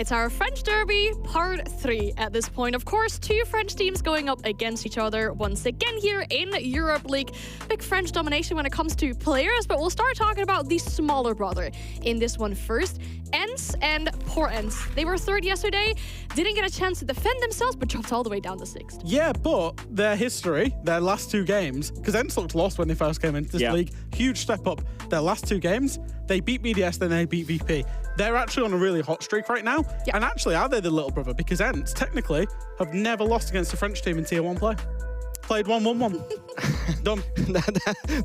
It's our French Derby Part 3 at this point. Of course, two French teams going up against each other once again here in Europe League. Big French domination when it comes to players, but we'll start talking about the smaller brother in this one first. ENCE and poor ENCE. They were third yesterday, didn't get a chance to defend themselves, but dropped all the way down to sixth. Yeah, but their history, their last two games, because ENCE looked lost when they first came into this league, huge step up. Their last two games, they beat BDS, then they beat VP. They're actually on a really hot streak right now. Yeah. And actually, are they the little brother? Because ENCE, technically, have never lost against a French team in Tier 1 play. Played 1-1-1. Done.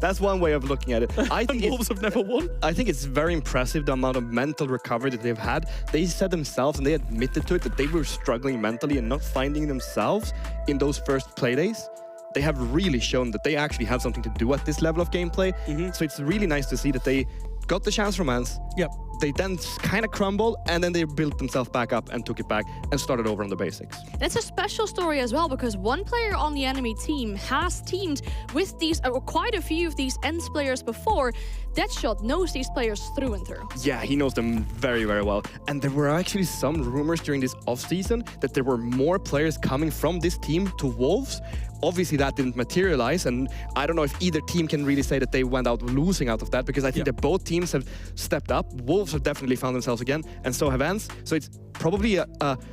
That's one way of looking at it. I think Wolves have never won. I think it's very impressive the amount of mental recovery that they've had. They said themselves, and they admitted to it, that they were struggling mentally and not finding themselves in those first play days. They have really shown that they actually have something to do at this level of gameplay. So it's really nice to see that they got the chance from ENCE. Yep. They then kind of crumbled, and then they built themselves back up and took it back and started over on the basics. It's a special story as well, because one player on the enemy team has teamed with these, quite a few of these ENCE players before. Deadshot knows these players through and through. Yeah, he knows them very, very well. And there were actually some rumors during this off-season that there were more players coming from this team to Wolves. Obviously, that didn't materialize, and I don't know if either team can really say that they went out losing out of that, because I think that both teams have stepped up. Wolves have definitely found themselves again, and so have ENCE. So it's probably a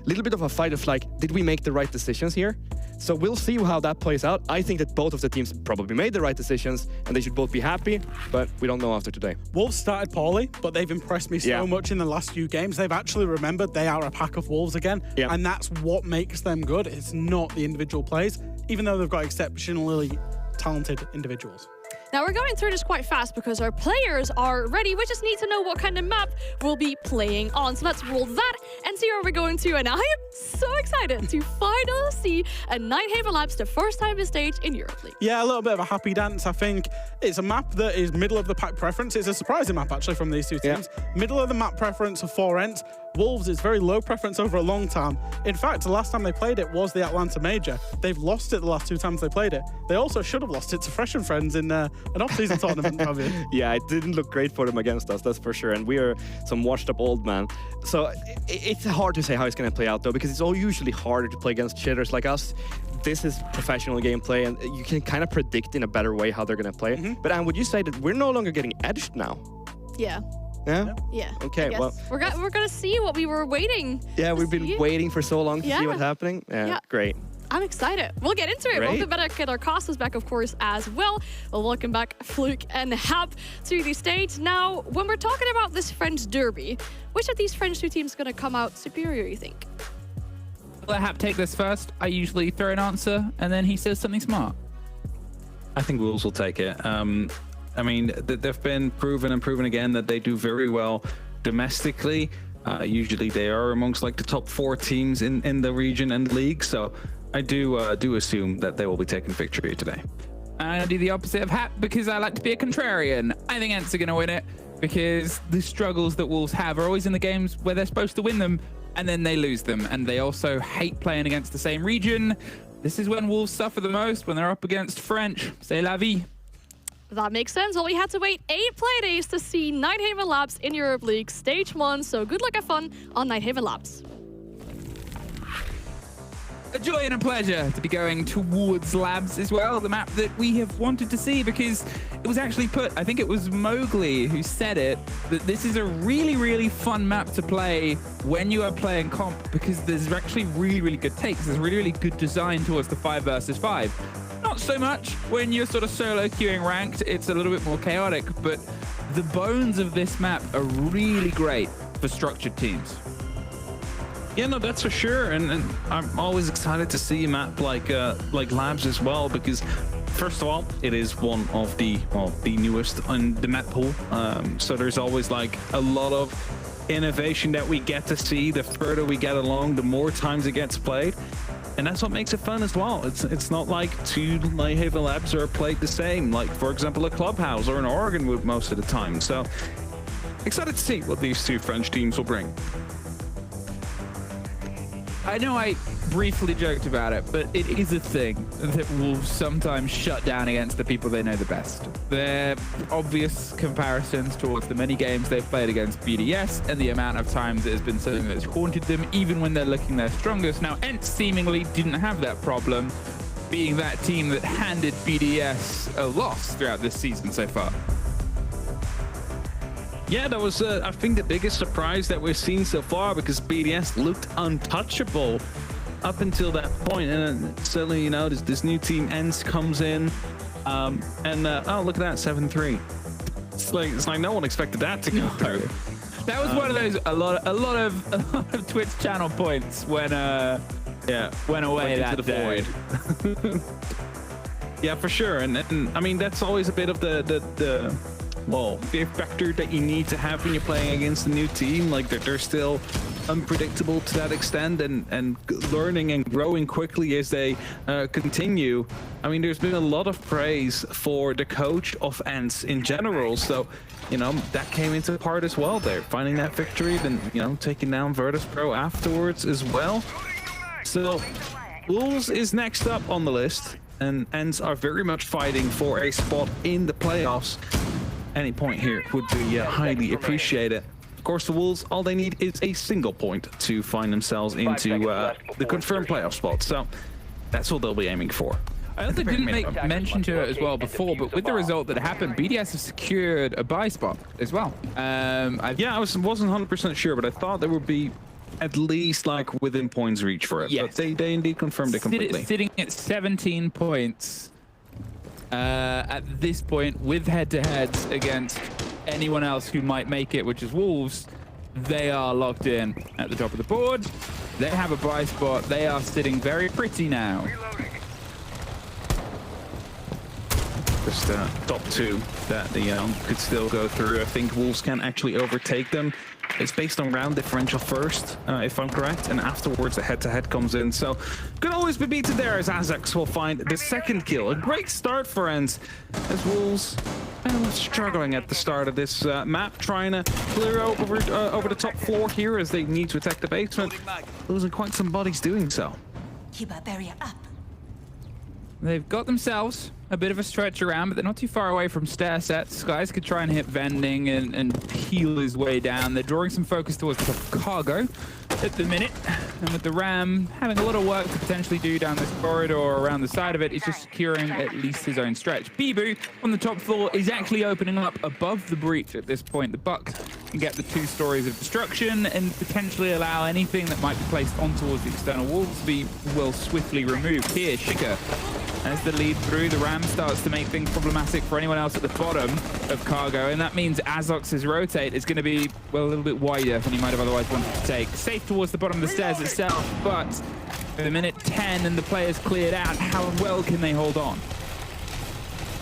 little bit of a fight of like, did we make the right decisions here? So we'll see how that plays out. I think that both of the teams probably made the right decisions, and they should both be happy, but we don't know after today. Wolves started poorly, but they've impressed me so much in the last few games. They've actually remembered they are a pack of wolves again, and that's what makes them good. It's not the individual plays, even though they've got exceptionally talented individuals. Now, we're going through this quite fast because our players are ready. We just need to know what kind of map we'll be playing on. So let's roll that and see where we're going to. And I am so excited to finally see a Nighthaven Labs the first time in stage in Europe League. Yeah, a little bit of a happy dance. I think it's a map that is middle of the pack preference. It's a surprising map, actually, from these two teams. Middle of the map preference for ENCE. Wolves is very low preference over a long time. In fact, the last time they played it was the Atlanta Major. They've lost it the last two times they played it. They also should have lost it to Fresh and Friends in an off-season tournament. Yeah, it didn't look great for them against us, that's for sure. And we are some washed-up old man. So it's hard to say how it's going to play out, though, because it's all usually harder to play against cheaters like us. This is professional gameplay, and you can kind of predict in a better way how they're going to play. But Anne, would you say that we're no longer getting edged now? Yeah. Yeah? Yeah. Okay, well... We're gonna see what we were waiting. Yeah, we've been waiting for so long to see what's happening. Yeah, great. I'm excited. We'll get into it. We'll better get our casters back, of course, as well. Well, welcome back, Fluke and Hap, to the stage. Now, when we're talking about this French derby, which of these French two teams is going to come out superior, you think? Let Hap take this first. I usually throw an answer, and then he says something smart. I think Wolves will take it. I mean, they've been proven and proven again that they do very well domestically. Usually they are amongst like the top 4 teams in the region and league. So I do assume that they will be taking victory today. And I do the opposite of Hap because I like to be a contrarian. I think ENCE are going to win it because the struggles that Wolves have are always in the games where they're supposed to win them and then they lose them. And they also hate playing against the same region. This is when Wolves suffer the most, when they're up against French. C'est la vie. That makes sense. Well, we had to wait 8 play days to see Nighthaven Labs in Europe League Stage 1. So good luck and fun on Nighthaven Labs. A joy and a pleasure to be going towards Labs as well, the map that we have wanted to see, because it was actually put, I think it was Mowgli who said it, that this is a really, really fun map to play when you are playing comp, because there's actually really, really good takes. There's really, really good design towards the 5 versus 5. Not so much when you're sort of solo queuing ranked, it's a little bit more chaotic, but the bones of this map are really great for structured teams. Yeah, no, that's for sure, and I'm always excited to see a map like Labs as well, because first of all, it is one of the newest on the map pool, so there's always like a lot of innovation that we get to see. The further we get along, the more times it gets played. And that's what makes it fun as well. It's not like two Nighthaven Labs are played the same, like, for example, a Clubhouse or an Oregon would most of the time. So, excited to see what these two French teams will bring. I know I briefly joked about it, but it is a thing that Wolves sometimes shut down against the people they know the best. There are obvious comparisons towards the many games they've played against BDS and the amount of times it has been something that's haunted them, even when they're looking their strongest. Now, ENCE seemingly didn't have that problem, being that team that handed BDS a loss throughout this season so far. Yeah, that was, I think, the biggest surprise that we've seen so far, because BDS looked untouchable up until that point. And suddenly, you know, this new team, ENCE, comes in, oh, look at that, 7-3. It's like no one expected that to go through. That was one of those a lot of Twitch channel points when went away that day. Void. Yeah, for sure. And I mean, that's always a bit of the fear factor that you need to have when you're playing against a new team. Like they're still unpredictable to that extent, and learning and growing quickly as they continue. I mean, there's been a lot of praise for the coach of ENCE in general, so you know that came into part as well there, finding that victory, then you know taking down Virtus Pro afterwards as well. So Wolves is next up on the list, and ENCE are very much fighting for a spot in the playoffs. Any point here would be highly appreciated. Of course, the Wolves, all they need is a single point to find themselves into the confirmed playoff spot. So that's what they'll be aiming for. I also didn't make mention to it as well before, but with the result that happened, BDS have secured a buy spot as well. Yeah, I wasn't 100% sure, but I thought there would be at least like within points reach for it. Yes. But they indeed confirmed it completely. Sitting at 17 points. At this point, with head-to-heads against anyone else who might make it, which is Wolves, they are locked in at the top of the board. They have a buy spot. They are sitting very pretty now. Just top two that could still go through. I think Wolves can actually overtake them. It's based on round differential first, if I'm correct, and afterwards the head-to-head comes in. So could always be beaten there, as Azax will find the second kill. A great start for ENCE, as Wolves struggling at the start of this map, trying to clear over the top floor here as they need to attack the basement, losing quite some bodies doing so. Keep our barrier up. They've got themselves a bit of a stretch around, but they're not too far away from stair sets. Skies could try and hit vending and peel his way down. They're drawing some focus towards the cargo at the minute. And with the Ram having a lot of work to potentially do down this corridor or around the side of it, he's just securing at least his own stretch. Bibu on the top floor is actually opening up above the breach at this point. The Bucks can get the 2 stories of destruction and potentially allow anything that might be placed on towards the external walls to be swiftly removed. Here, Shika, as the lead through, the Ram starts to make things problematic for anyone else at the bottom of cargo, and that means Azox's rotate is going to be, well, a little bit wider than he might have otherwise wanted to take. Safe towards the bottom of the stairs itself, but with a minute 10 and the players cleared out, how well can they hold on?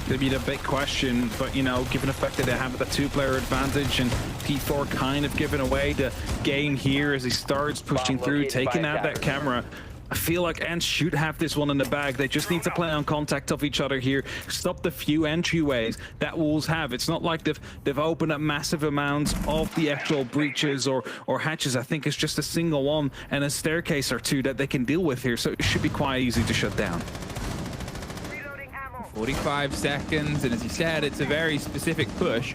Gonna be the big question, but you know, given the fact that they have the 2-player advantage and P4 kind of giving away the game here as he starts pushing through, taking out that camera, I feel like ENCE should have this one in the bag. They just need to play on contact of each other here, stop the few entryways that Wolves have. It's not like they've opened up massive amounts of the actual breaches or hatches. I think it's just a single one and a staircase or 2 that they can deal with here, so it should be quite easy to shut down. 45 seconds, and as you said, it's a very specific push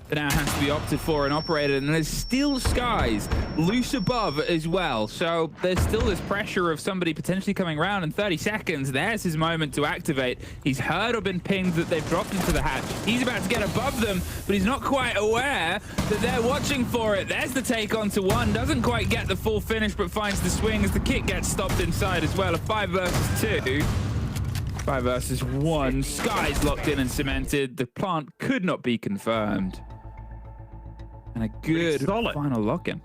that now has to be opted for and operated, and there's still skies loose above as well, so there's still this pressure of somebody potentially coming around in 30 seconds. There's his moment to activate. He's heard or been pinged that they've dropped into the hatch. He's about to get above them, but he's not quite aware that they're watching for it. There's the take onto 1, doesn't quite get the full finish, but finds the swing as the kick gets stopped inside as well. A 5 versus 2. 5 versus 1. Skies locked in and cemented. The plant could not be confirmed. And a good final lock-in.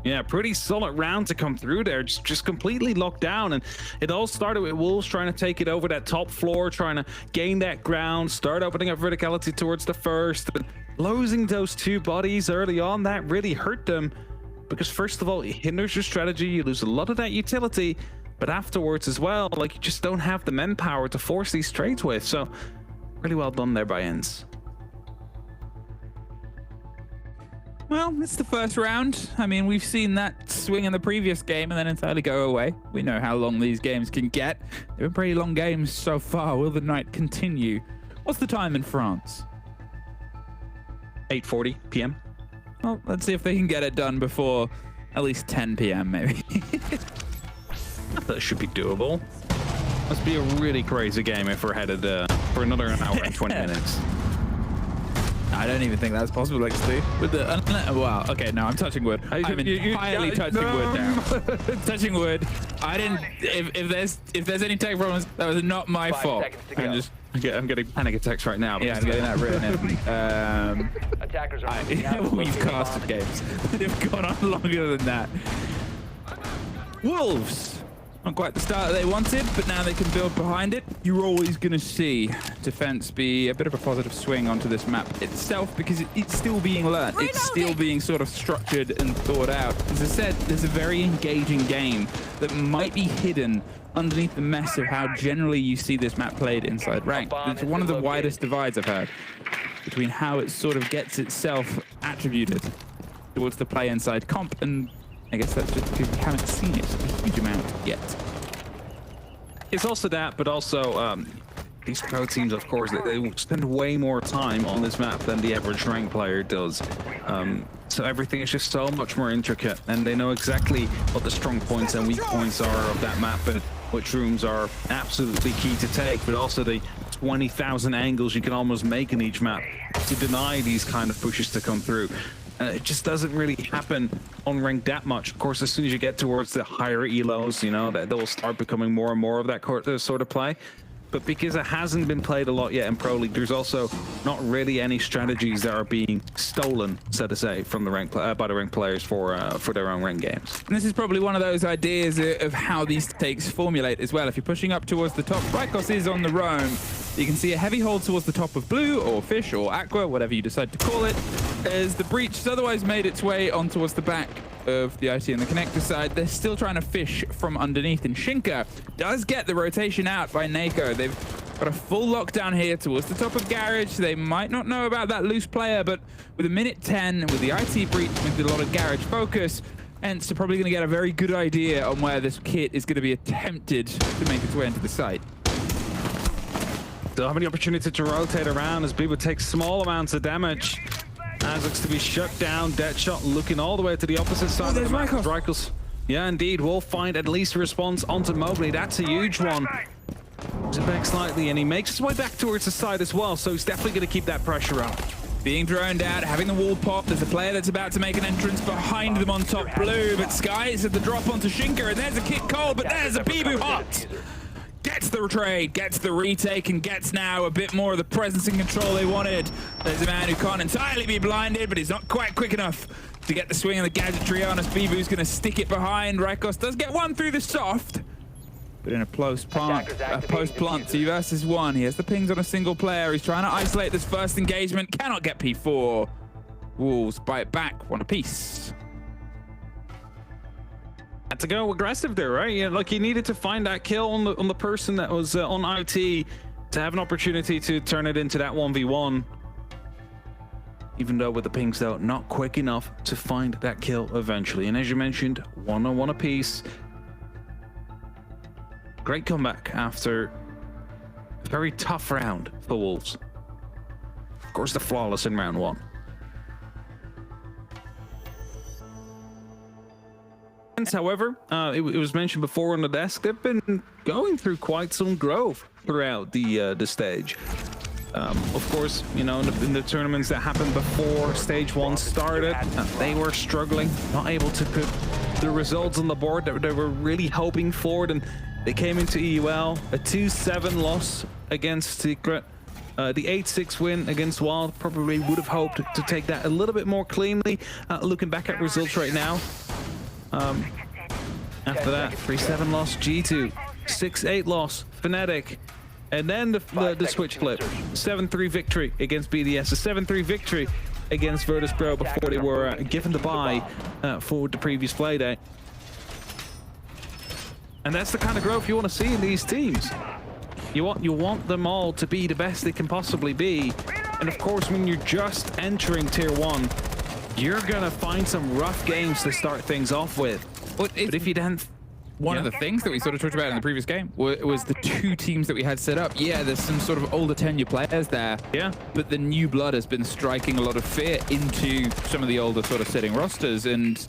Yeah, pretty solid round to come through there. Just completely locked down. And it all started with Wolves trying to take it over that top floor, trying to gain that ground, start opening up verticality towards the first. But losing those 2 bodies early on, that really hurt them. Because first of all, it hinders your strategy. You lose a lot of that utility. But afterwards as well, like, you just don't have the manpower to force these trades with. So really well done there by ENCE. Well, it's the first round. I mean, we've seen that swing in the previous game and then entirely go away. We know how long these games can get. They've been pretty long games so far. Will the night continue? What's the time in France? 8:40 p.m. Well, let's see if they can get it done before at least 10 p.m. maybe. That should be doable. Must be a really crazy game if we're headed for another hour and 20 minutes. I don't even think that's possible, actually. With the wow. Okay, no, I'm touching wood. I'm entirely touching wood now. Touching wood. I didn't. If there's any tech problems, that was not my fault. I'm getting panic attacks right now. Yeah, I'm getting that written in. We've casted games that have gone on longer than that. Wolves. Not quite the start that they wanted, but now they can build behind it. You're always going to see defense be a bit of a positive swing onto this map itself because it's still being learned. It's still being sort of structured and thought out. As I said, there's a very engaging game that might be hidden underneath the mess of how generally you see this map played inside ranked. It's one of the widest divides I've heard between how it sort of gets itself attributed towards the play inside comp, and I guess that's just because we haven't seen it a huge amount yet. It's also that, but also these pro teams, of course, they spend way more time on this map than the average ranked player does. So everything is just so much more intricate, and they know exactly what the strong points and weak points are of that map, and which rooms are absolutely key to take, but also the 20,000 angles you can almost make in each map to deny these kind of pushes to come through. It just doesn't really happen on ranked that much. Of course, as soon as you get towards the higher elos, you know, that they'll start becoming more and more of that sort of play. But because it hasn't been played a lot yet in Pro League, there's also not really any strategies that are being stolen, so to say, from the ranked by the ranked players for their own ranked games. And this is probably one of those ideas of how these takes formulate as well. If you're pushing up towards the top, Rykos is on the roam. You can see a heavy hold towards the top of blue or fish or aqua, whatever you decide to call it, as the breach has otherwise made its way on towards the back of the IT and the connector side. They're still trying to fish from underneath, and Shinka does get the rotation out by Nako. They've got a full lockdown here towards the top of Garage. They might not know about that loose player, but with a minute 10, with the IT breach, with a lot of Garage focus, ENCE are probably going to get a very good idea on where this kit is going to be attempted to make its way into the site. They'll have the opportunity to rotate around as bibu takes small amounts of damage. As looks to be shut down. Deadshot looking all the way to the opposite side of the map. Rykos. Yeah, indeed. Will find at least a response onto Mowgli. That's a huge one. Moves it back slightly, and he makes his way back towards the side as well, so he's definitely going to keep that pressure up. Being droned out, having the wall pop. There's a player that's about to make an entrance behind them on top blue, but Skies at the drop onto Shinka, and there's a kick cold, but there's a bibu hot. Gets the trade, gets the retake, and gets now a bit more of the presence and control they wanted. There's a man who can't entirely be blinded, but he's not quite quick enough to get the swing of the gadgetry on, as bibu's going to stick it behind. Rykos does get one through the soft, but in a post-plant 2 versus 1. He has the pings on a single player. He's trying to isolate this first engagement. Cannot get P4. Wolves bite back, one apiece. Had to go aggressive there, right? Yeah, like he needed to find that kill on the person that was on IT to have an opportunity to turn it into that 1v1. Even though with the pings, though, not quick enough to find that kill eventually. And as you mentioned, 1-on-1 apiece. Great comeback after a very tough round for Wolves. Of course, the flawless in round 1. However, it was mentioned before on the desk, they've been going through quite some growth throughout the stage. Of course, you know, in the tournaments that happened before stage 1 started, they were struggling, not able to put the results on the board that they were really hoping for, and they came into EUL, a 2-7 loss against Secret. The 8-6 win against Wild, probably would have hoped to take that a little bit more cleanly. Looking back at results right now, after that, 3-7 loss G2, 6-8 loss Fnatic, and then the switch flip, 7-3 victory against BDS, a 7-3 victory against Virtus Pro before they were given the bye for the previous play day. And that's the kind of growth you want to see in these teams. You want them all to be the best they can possibly be. And of course, when you're just entering Tier 1, you're going to find some rough games to start things off with. But if you didn't... One of the things that we sort of talked about in the previous game was the two teams that we had set up. Yeah, there's some sort of older tenure players there. Yeah. But the new blood has been striking a lot of fear into some of the older sort of sitting rosters. And,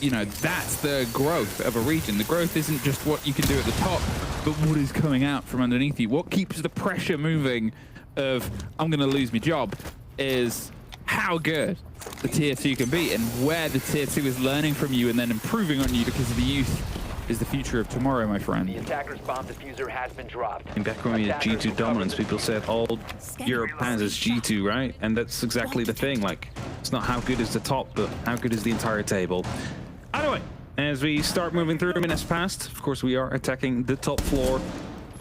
you know, that's the growth of a region. The growth isn't just what you can do at the top, but what is coming out from underneath you. What keeps the pressure moving of, I'm going to lose my job, is how good the tier 2 can be and where the tier 2 is learning from you and then improving on you, because the youth is the future of tomorrow, my friend. The attacker's bomb diffuser has been dropped. And back when we had G2 dominance, people said all Europe has is G2, right? And that's exactly the thing. Like, it's not how good is the top, but how good is the entire table. Anyway, as we start moving through minutes past, of course, we are attacking the top floor.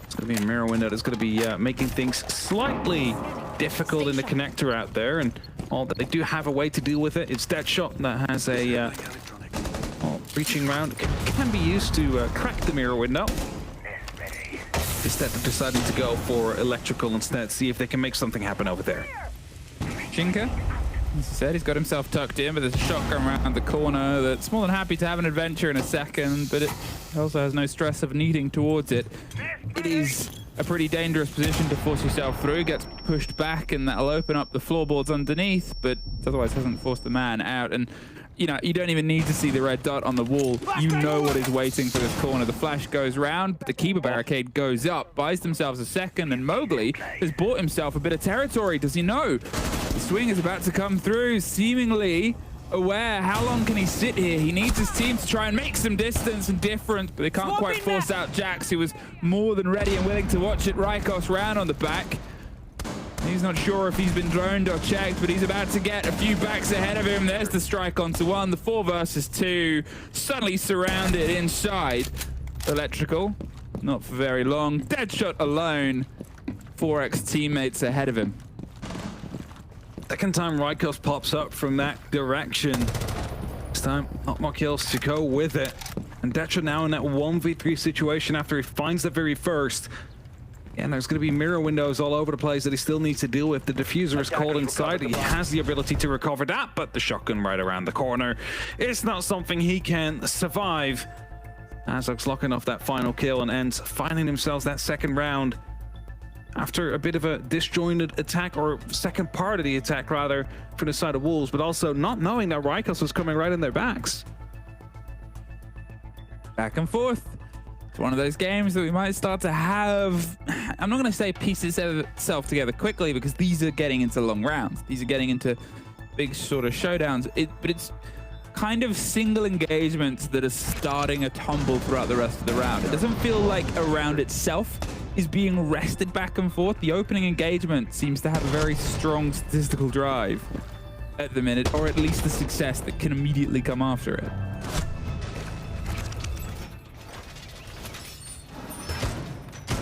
It's going to be a mirror window that's going to be making things slightly difficult in the connector out there. And all that they do have a way to deal with it. It's Deadshot that has a reaching round can be used to crack the mirror window. Instead of deciding to go for electrical instead, see if they can make something happen over there. Shinka, as I said, he's got himself tucked in, but there's a shotgun around the corner that's more than happy to have an adventure in a second, but it also has no stress of needing towards it. It is a pretty dangerous position to force yourself through, gets pushed back, and that'll open up the floorboards underneath, but otherwise hasn't forced the man out. And you know, you don't even need to see the red dot on the wall. You know what is waiting for this corner. The flash goes round, but the Kiba barricade goes up, buys themselves a second, and Mowgli has bought himself a bit of territory. Does he know? The swing is about to come through, seemingly aware. How long can he sit here? He needs his team to try and make some distance and difference, but they can't quite force out Jax, who was more than ready and willing to watch it. Rykos round on the back. He's not sure if he's been droned or checked, but he's about to get a few backs ahead of him. There's the strike onto one. The 4 versus 2 suddenly surrounded inside. Electrical, not for very long. Deadshot alone. 4x teammates ahead of him. Second time Rykos pops up from that direction. This time, not more kills to go with it. And Deadshot now in that 1v3 situation after he finds the very first. And there's going to be mirror windows all over the place that he still needs to deal with. The diffuser is called inside. He has the ability to recover that, but the shotgun right around the corner is not something he can survive. Azog's locking off that final kill and ends finding themselves that second round after a bit of a disjointed attack, or second part of the attack rather, from the side of Wolves, but also not knowing that Rykos was coming right in their backs. Back and forth. It's one of those games that we might start to have, I'm not going to say pieces itself together quickly, because these are getting into long rounds. These are getting into big sort of showdowns. But it's kind of single engagements that are starting a tumble throughout the rest of the round. It doesn't feel like a round itself is being wrested back and forth. The opening engagement seems to have a very strong statistical drive at the minute, or at least the success that can immediately come after it.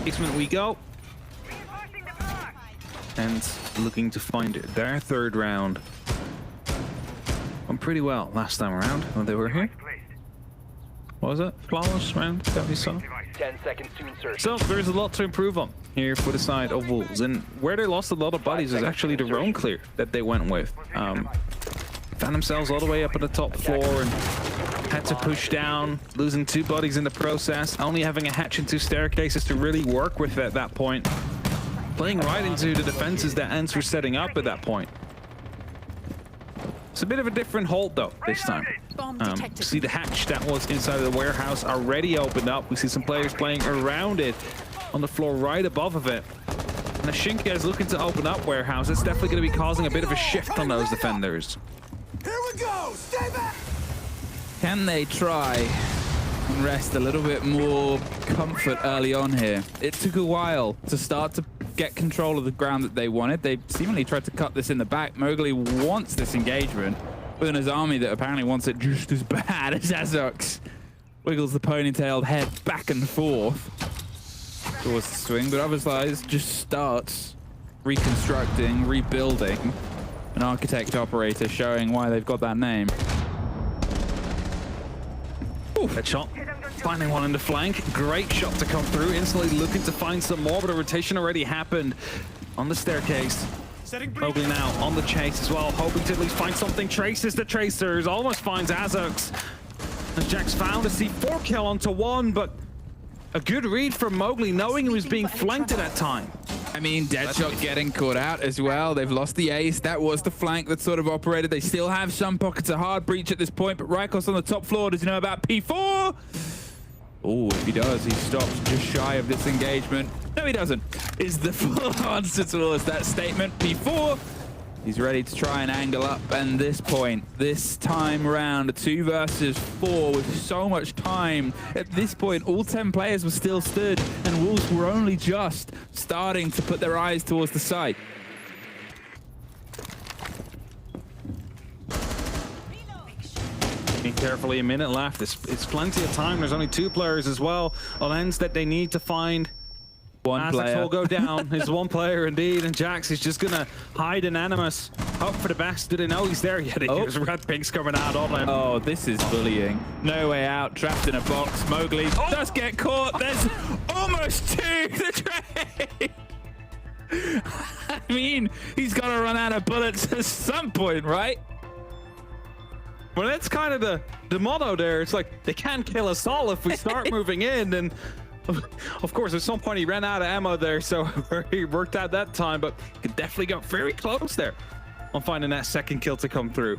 Basement we go. And looking to find their third round. Went pretty well last time around when they were here. What was it? Flawless round that we saw? 10 seconds to insert. So there's a lot to improve on here for the side of Wolves. And where they lost a lot of bodies is actually the roam clear that they went with. Found themselves all the way up at the top floor and had to push down, losing 2 bodies in the process, only having a hatch and 2 staircases to really work with at that point. Playing right into the defenses that ENCE were setting up at that point. It's a bit of a different hold though this time. See the hatch that was inside of the warehouse already opened up. We see some players playing around it on the floor right above of it. And the Shinka is looking to open up warehouse. It's definitely going to be causing a bit of a shift on those defenders. Here we go! Stay back! Can they try and wrest a little bit more comfort early on here? It took a while to start to get control of the ground that they wanted. They seemingly tried to cut this in the back. Mowgli wants this engagement within his army that apparently wants it just as bad as Azog's. Wiggles the ponytailed head back and forth towards the swing, but otherwise just starts reconstructing, rebuilding. An architect operator showing why they've got that name. Headshot. Finding one in the flank. Great shot to come through. Instantly looking to find some more, but a rotation already happened on the staircase. Mowgli now on the chase as well, hoping to at least find something. Traces the Tracers, almost finds Azux. As Jax found a C4 kill onto one, but a good read from Mowgli, knowing he was being flanked at that time. I mean, Deadshot getting caught out as well. They've lost the ace. That was the flank that sort of operated. They still have some pockets of hard breach at this point, but Rykos on the top floor. Does he know about P4? Oh, if he does, he stops just shy of this engagement. No, he doesn't. Is the full answer towards that statement. P4, he's ready to try and angle up. And this point, this time round, 2 versus 4 with so much time. At this point, all 10 players were still stood, and Wolves were only just starting to put their eyes towards the site. Be carefully, a minute left. It's plenty of time. There's only 2 players as well on ENCE that they need to find. One player will go down. It's 1 player indeed, and Jax is just gonna hide in Animus. Hope for the best. Do they know he's there yet? There's red pinks coming out on him. Oh, this is bullying. No way out, trapped in a box. Mowgli does get caught. There's almost 2 the trade. I mean, he's got to run out of bullets at some point, right? Well, that's kind of the motto there. It's like, they can't kill us all if we start moving in. And of course, at some point he ran out of ammo there, so he worked out that time, but he definitely got very close there on finding that second kill to come through.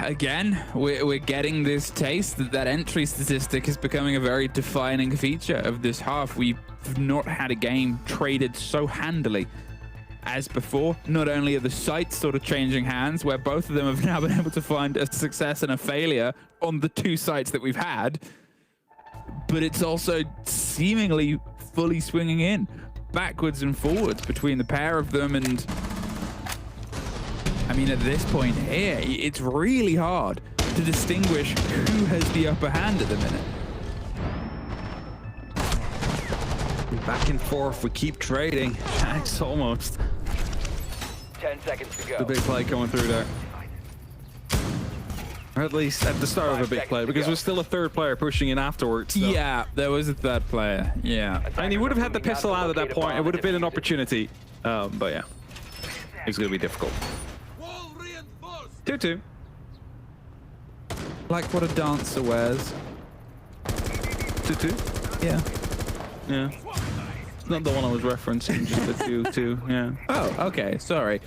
Again, we're getting this taste that entry statistic is becoming a very defining feature of this half. We've not had a game traded so handily as before. Not only are the sites sort of changing hands, where both of them have now been able to find a success and a failure on the 2 sites that we've had, but it's also seemingly fully swinging in backwards and forwards between the pair of them. And I mean, at this point here, it's really hard to distinguish who has the upper hand at the minute. Back and forth, we keep trading. Jax almost. 10 seconds to go. The big play coming through there. Or at least at the start of a big play, because there's still a 3rd player pushing in afterwards. So. Yeah, there was a 3rd player. Yeah. And he would have had the pistol out at that point. It would have been an opportunity. But yeah, it's going to be difficult. 2-2. Like what a dancer wears. 2-2. Yeah. Yeah. It's not the one I was referencing, just the 2-2, yeah. Oh, okay, sorry.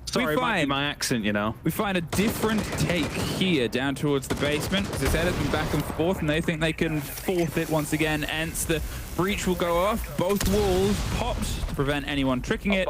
Sorry about my accent, you know. We find a different take here down towards the basement. As I said, it's been back and forth, and they think they can fourth it once again. ENCE, the breach will go off. Both walls popped to prevent anyone tricking it.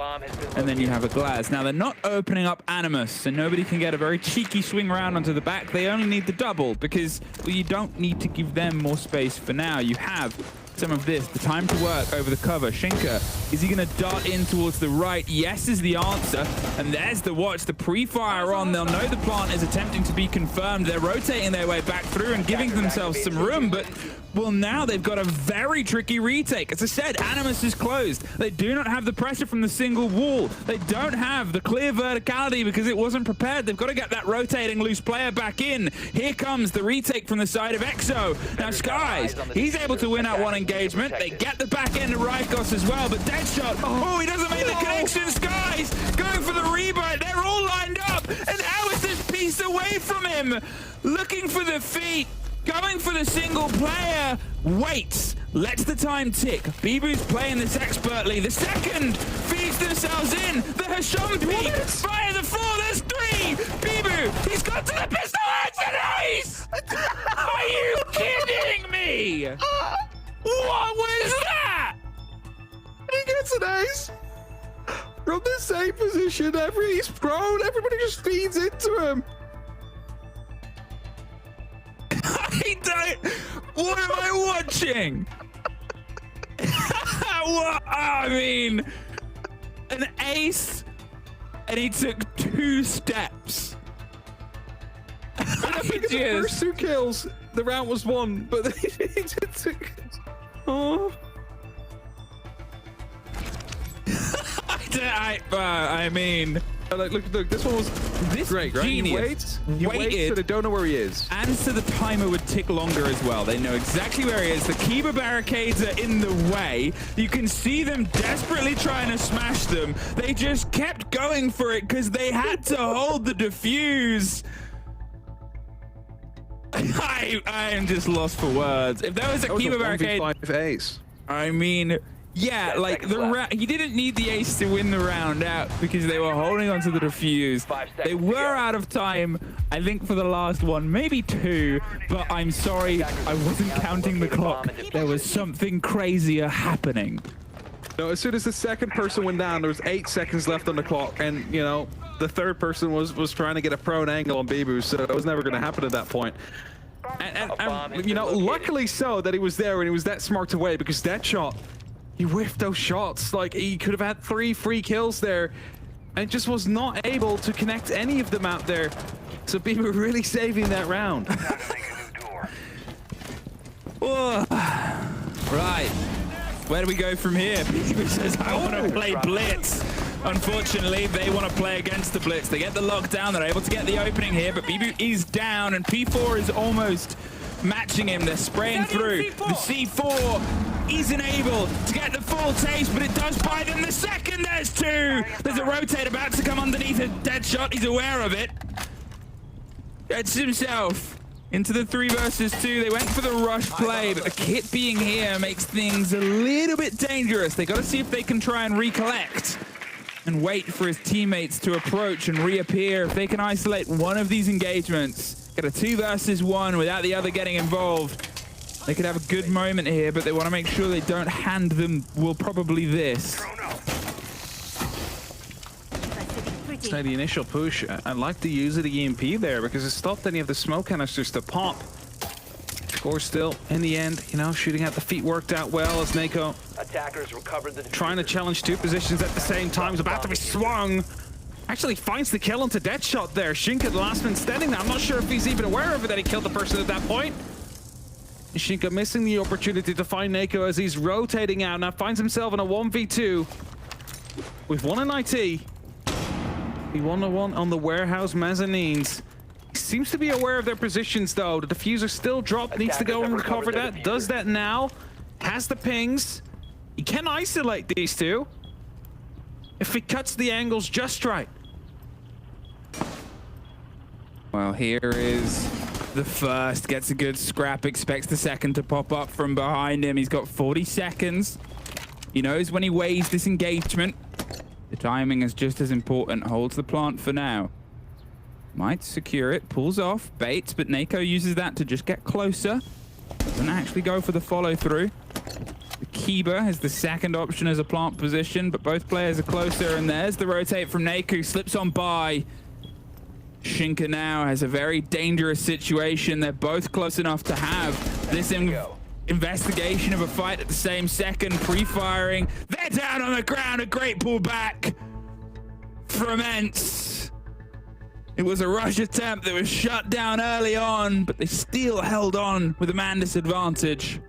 And then you have a glass. Now, they're not opening up Animus, so nobody can get a very cheeky swing round onto the back. They only need the double, because well, you don't need to give them more space for now. You have some of this, the time to work over the cover. Shinka, is he going to dart in towards the right? Yes is the answer, and there's the watch, the pre-fire on. They'll know the plant is attempting to be confirmed. They're rotating their way back through and giving themselves some room, but well, now they've got a very tricky retake. As I said, Animus is closed. They do not have the pressure from the single wall. They don't have the clear verticality because it wasn't prepared. They've got to get that rotating loose player back in. Here comes the retake from the side of EXO. Now Skies, he's able to win out 1 engagement. They get the back end of Rykos as well, but Deadshot, oh, he doesn't make the connection. Skies going for the rebound. They're all lined up, and how is this piece away from him? Looking for the feet. Going for the single player, waits, lets the time tick. bibu's playing this expertly. The second feeds themselves in. The Hasham peak, fire the 4, there's 3. bibu, he's got to the pistol, it's an ace! Are you kidding me? What was that? He gets an ace from the same position. He's prone, everybody just feeds into him. I don't. What am I watching? What? I mean, an ace, and he took 2 steps. The first 2 kills, the round was won, but he just took. Oh. I mean, Like, look, this one was great, right? Genius He waits, so they don't know where he is. And so the timer would tick longer as well. They know exactly where he is. The Kiba barricades are in the way. You can see them desperately trying to smash them. They just kept going for it because they had to hold the defuse. I am just lost for words. If there was a Kiba barricade, 1v5 ace. I mean, yeah, like he didn't need the ace to win the round out because they were holding on to the defuse. They were out of time, I think, for the last one, maybe two, but I'm sorry, I wasn't counting the clock. There was something crazier happening. No, as soon as the second person went down, there was 8 seconds left on the clock, and you know, the third person was trying to get a prone angle on bibu, so it was never going to happen at that point. And you know, luckily so that he was there and he was that smart to wait, because that shot, he whiffed those shots. Like, he could have had 3 free kills there and just was not able to connect any of them out there. So bibu really saving that round. Whoa. Right, where do we go from here? bibu says, I want to play Blitz. Unfortunately, they want to play against the Blitz. They get the lockdown, they're able to get the opening here, but bibu is down, and P4 is almost matching him. They're spraying through. The C4 isn't able to get the full taste, but it does buy them the second. There's 2. There's a rotate about to come underneath a dead shot. He's aware of it. Gets himself into the 3 versus 2. They went for the rush play, but the kit being here makes things a little bit dangerous. They got to see if they can try and recollect and wait for his teammates to approach and reappear. If they can isolate one of these engagements, get a 2 versus 1 without the other getting involved, they could have a good moment here, but they want to make sure they don't hand them, well, probably this. So the initial push, I like the use of the EMP there because it stopped any of the smoke canisters to pop. Score still, in the end, you know, shooting at the feet worked out well as NAKO Attackers recovered the trying to challenge 2 positions at the same time. Is about to be swung. Actually finds the kill into Deadshot there. Shinka, the last man standing there. I'm not sure if he's even aware of it that he killed the person at that point. Shinka missing the opportunity to find NAKO as he's rotating out. Now finds himself in a 1v2 with 1 in IT. He 1-on-1 on the warehouse mezzanines. He seems to be aware of their positions though. The diffuser still dropped, needs to go and recover that. Does that now. Has the pings. He can isolate these 2 if he cuts the angles just right. Well, here is the first. Gets a good scrap. Expects the second to pop up from behind him. He's got 40 seconds. He knows when he weighs this engagement. The timing is just as important. Holds the plant for now. Might secure it. Pulls off. Baits, but NAKO uses that to just get closer. Doesn't actually go for the follow through. The Kiba is the second option as a plant position, but both players are closer, and there's the rotate from NAKO. Slips on by. Shinka now has a very dangerous situation. They're both close enough to have this investigation of a fight at the same second. Pre-firing. They're down on the ground. A great pullback from ENCE. It was a rush attempt that was shut down early on, but they still held on with a man disadvantage.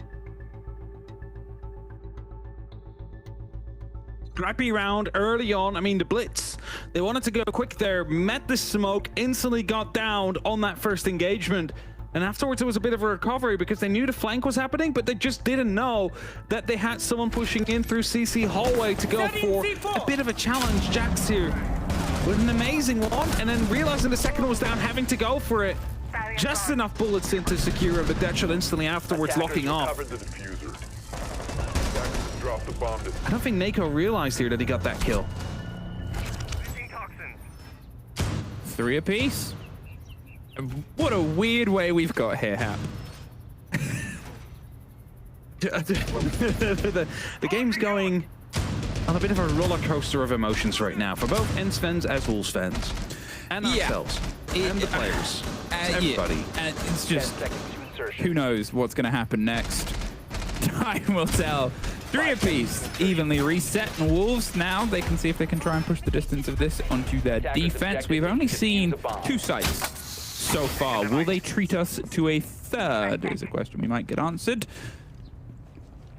Scrappy round early on. I mean, the Blitz, they wanted to go quick there, met the smoke, instantly got downed on that first engagement. And afterwards, it was a bit of a recovery because they knew the flank was happening, but they just didn't know that they had someone pushing in through CC hallway to go for a bit of a challenge. Jax here with an amazing one, and then realizing the second was down, having to go for it. Just enough bullets in to secure him, but Deadshot instantly afterwards locking off. I don't think NAKO realized here that he got that kill. 3 apiece. What a weird way we've got here, Hap. The game's going on a bit of a roller coaster of emotions right now for both ENCE fans as Wolves fans. And ourselves. And the players. Everybody. Yeah. And it's just, who knows what's going to happen next. Time will tell. 3 apiece, evenly reset, and Wolves now, they can see if they can try and push the distance of this onto their defense. We've only seen 2 sites so far. Will they treat us to a third is a question we might get answered.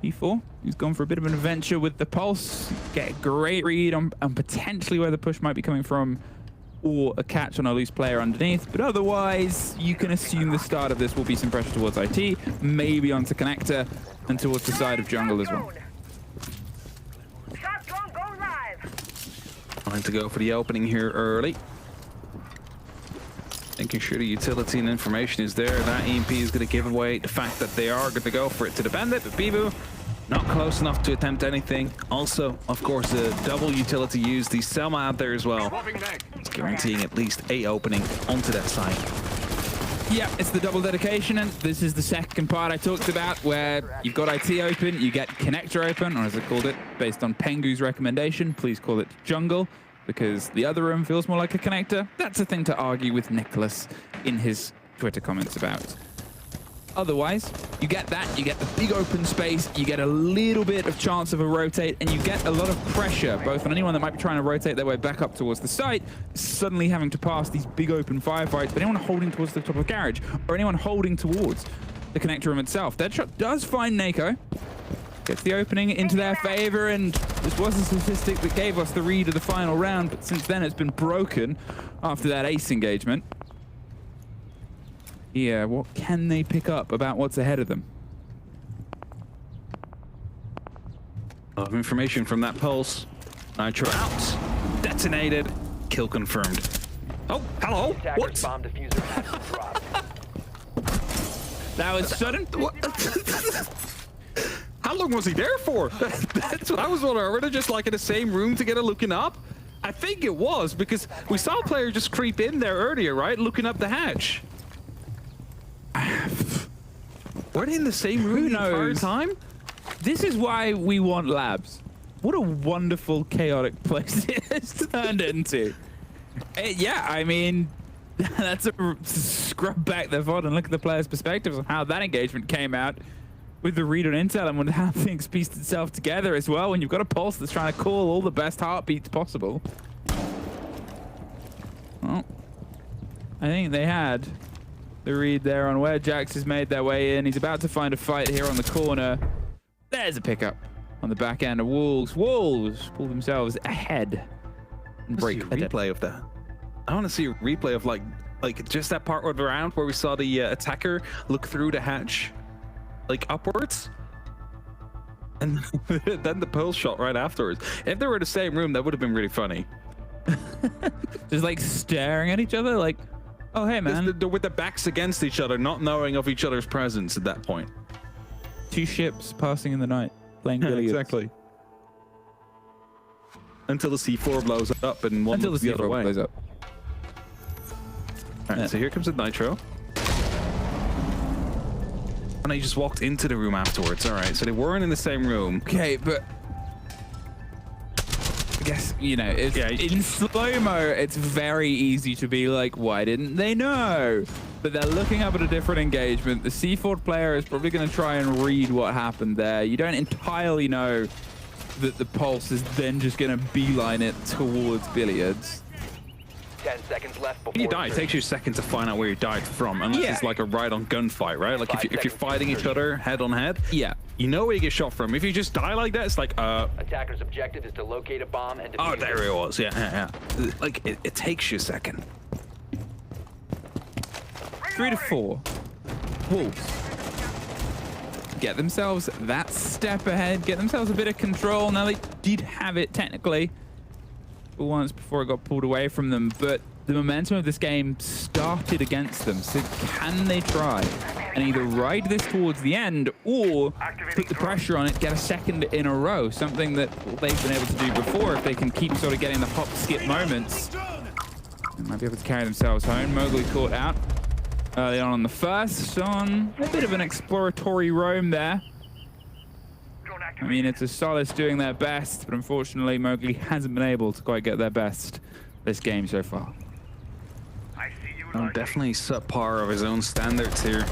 E4, he's gone for a bit of an adventure with the pulse. Get a great read on potentially where the push might be coming from, or a catch on a loose player underneath. But otherwise, you can assume the start of this will be some pressure towards IT, maybe onto connector, and towards the side of jungle as well. Trying to go for the opening here early. Making sure the utility and information is there. That EMP is going to give away the fact that they are going to go for it to the bandit, but bibu not close enough to attempt anything. Also, of course, a double utility use. The Selma out there as well. It's guaranteeing at least a opening onto that side. Yeah, it's the double dedication, and this is the second part I talked about, where you've got IT open, you get connector open, or as I called it, based on Pengu's recommendation, please call it jungle, because the other room feels more like a connector. That's a thing to argue with Nicholas in his Twitter comments about. Otherwise, you get that, you get the big open space, you get a little bit of chance of a rotate, and you get a lot of pressure, both on anyone that might be trying to rotate their way back up towards the site, suddenly having to pass these big open firefights, but anyone holding towards the top of garage, or anyone holding towards the connector room itself. Deadshot does find Nako, gets the opening into their favor, and this was a statistic that gave us the read of the final round, but since then it's been broken after that ace engagement. Yeah, what can they pick up about what's ahead of them? A lot of information from that pulse. Nitro out. Detonated. Kill confirmed. Oh, hello. What? Bomb diffuser has been dropped. That was sudden. What? How long was he there for? That's what I was wondering. Were they just like in the same room together looking up? I think it was, because we saw a player just creep in there earlier, right? Looking up the hatch. Were they in the same room the entire time? This is why we want labs. What a wonderful, chaotic place it has turned into. Yeah, I mean, that's a scrub back the VOD and look at the players' perspectives on how that engagement came out with the read on intel and how things pieced itself together as well when you've got a pulse that's trying to call all the best heartbeats possible. Well, I think they had the read there on where Jax has made their way in. He's about to find a fight here on the corner. There's a pickup on the back end of Wolves. Wolves pull themselves ahead and break a replay of that. I want to see a replay of like just that part of the round where we saw the attacker look through the hatch, like upwards, and then the pulse shot right afterwards. If they were in the same room, that would have been really funny. Just like staring at each other, like, oh hey man. They're with their backs against each other, not knowing of each other's presence at that point. Two ships passing in the night, playing billiards. Exactly. Until the C4 blows up and one Until the the other C4 way. blows up. All right, so here comes the Nitro. And he just walked into the room afterwards. All right, so they weren't in the same room. Okay, but I guess, you know, it's, in slow-mo, it's very easy to be like, why didn't they know? But they're looking up at a different engagement. The C4 player is probably going to try and read what happened there. You don't entirely know that the pulse is then just going to beeline it towards billiards. 10 seconds left before When you die, it takes you a second to find out where you died from, unless it's like a right-on gunfight, right? Like if you're fighting each other head-on-head, you know where you get shot from. If you just die like that, it's like, Attacker's objective is to locate a bomb and defuse oh, there it was. Yeah. Like, it takes you a second. 3 to 4. Wolves get themselves that step ahead, get themselves a bit of control. Now, they did have it technically once before it got pulled away from them, but the momentum of this game started against them. So can they try and either ride this towards the end or put the pressure on it, get a second in a row, something that they've been able to do before if they can keep sort of getting the hop skip moments. They might be able to carry themselves home. Mowgli caught out early on the first, on a bit of an exploratory roam there. I mean, it's a Solace doing their best, but unfortunately, Mowgli hasn't been able to quite get their best this game so far. Definitely subpar of his own standards here.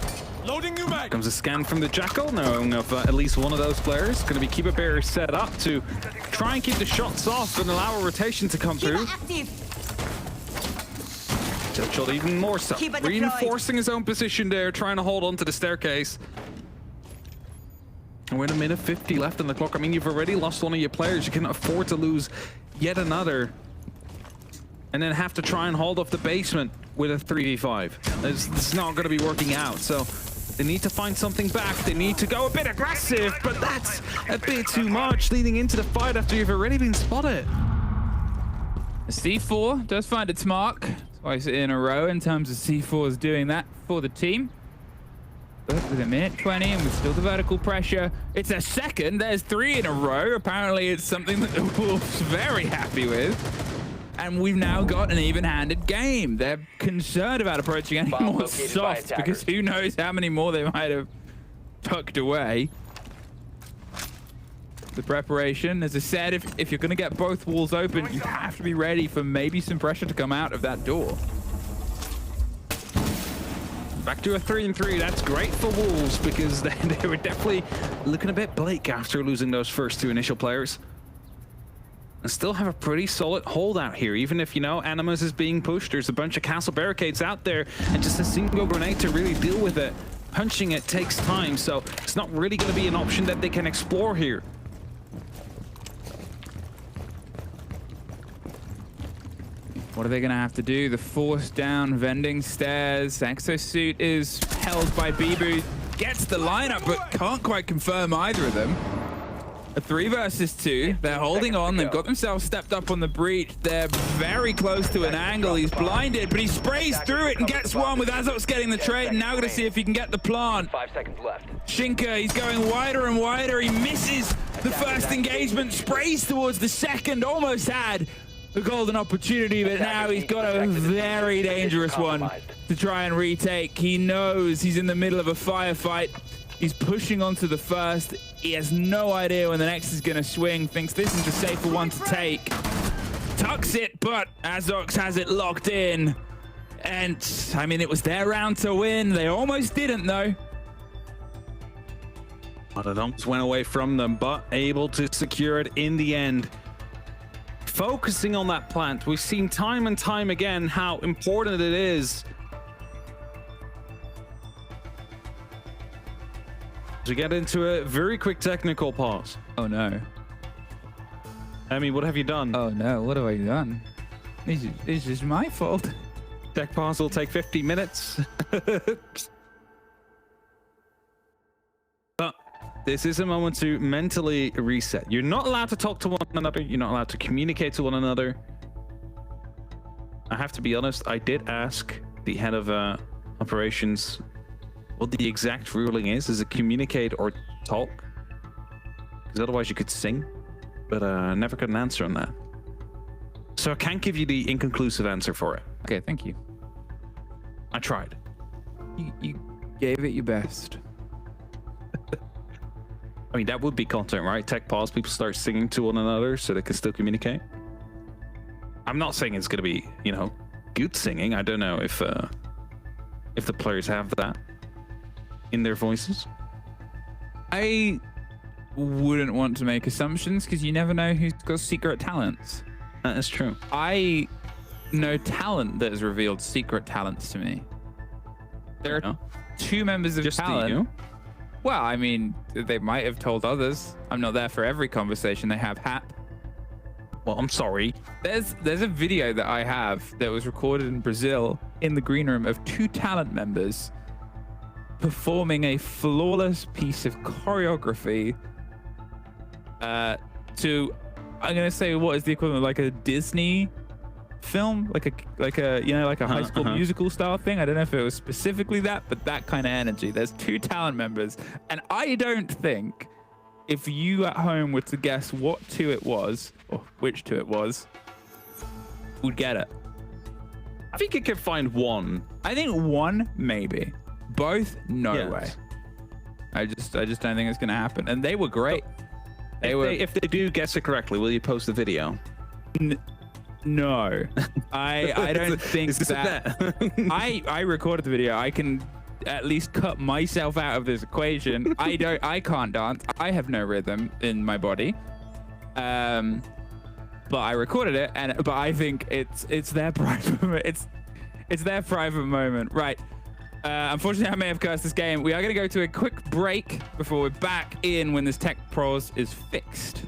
Loading new mag. Comes a scan from the Jackal, knowing of at least one of those players. Going to be Keeper Bear set up to try and keep the shots off and allow a rotation to come through. Deadshot even more so, reinforcing his own position there, trying to hold on to the staircase. And we're in a minute 50 left on the clock. I mean, you've already lost one of your players. You cannot afford to lose yet another. And then have to try and hold off the basement with a 3v5. It's not going to be working out. So they need to find something back. They need to go a bit aggressive, but that's a bit too much leading into the fight after you've already been spotted. C4 does find its mark twice in a row in terms of C4's doing that for the team. But with a minute 20 and with still the vertical pressure, it's a second. There's 3 in a row. Apparently it's something that the Wolves very happy with. And we've now got an even-handed game. They're concerned about approaching any more soft because who knows how many more they might have tucked away. The preparation, as I said, if you're going to get both walls open, you have to be ready for maybe some pressure to come out of that door. Back to a 3-3. That's great for Wolves because they were definitely looking a bit bleak after losing those first 2 initial players. And still have a pretty solid holdout here, even if, you know, Animus is being pushed. There's a bunch of castle barricades out there, and just a single grenade to really deal with it. Punching it takes time, so it's not really going to be an option that they can explore here. What are they going to have to do? The force down vending stairs. Exosuit is held by bibu. Gets the lineup, but can't quite confirm either of them. A 3 versus 2. They're holding on. They've got themselves stepped up on the breach. They're very close to an angle. He's blinded, but he sprays through it and gets one with Azok's getting the trade. And now going to see if he can get the plant. 5 seconds left. Shinka, he's going wider and wider. He misses the first engagement, sprays towards the second. Almost had a golden opportunity, but now he's got a very dangerous one to try and retake. He knows he's in the middle of a firefight. He's pushing onto the first. He has no idea when the next is going to swing. Thinks this is the safer one to take. Tucks it, but Azok has it locked in. And, I mean, it was their round to win. They almost didn't, though. The dumps went away from them, but able to secure it in the end. Focusing on that plant. We've seen time and time again how important it is. To get into a very quick technical pause. Oh no. Emmy, what have you done? Oh no, what have I done? This is my fault. Tech pause will take 50 minutes. But this is a moment to mentally reset. You're not allowed to talk to one another. You're not allowed to communicate to one another. I have to be honest, I did ask the head of operations what the exact ruling is. Is it communicate or talk? Because otherwise you could sing, but I never got an answer on that. So I can't give you the inconclusive answer for it. Okay, thank you. I tried. You gave it your best. I mean, that would be content, right? Tech pause, people start singing to one another so they can still communicate. I'm not saying it's going to be, you know, good singing. I don't know if the players have that in their voices. I wouldn't want to make assumptions because you never know who's got secret talents. That is true. I know talent that has revealed secret talents to me. There are 2 members of Just talent. you? Well, I mean, they might have told others. I'm not there for every conversation they have. Hap. Well, I'm sorry. There's a video that I have that was recorded in Brazil in the green room of 2 talent members performing a flawless piece of choreography to, I'm gonna say, what is the equivalent, like a Disney film, like a you know, like a High School Musical style thing. I don't know if it was specifically that, but that kind of energy. There's 2 talent members, and I don't think if you at home were to guess what 2 it was or which 2 it was, would get it. I think you could find one. I think 1 maybe. Both, no Yes. way. I just don't think it's gonna happen. And they were great. If they do guess it correctly, will you post the video? No, I don't think that. I recorded the video. I can at least cut myself out of this equation. I can't dance. I have no rhythm in my body. But I recorded it, but I think it's their private moment. It's their private moment, right? Unfortunately, I may have cursed this game. We are going to go to a quick break before we're back in when this tech pause is fixed.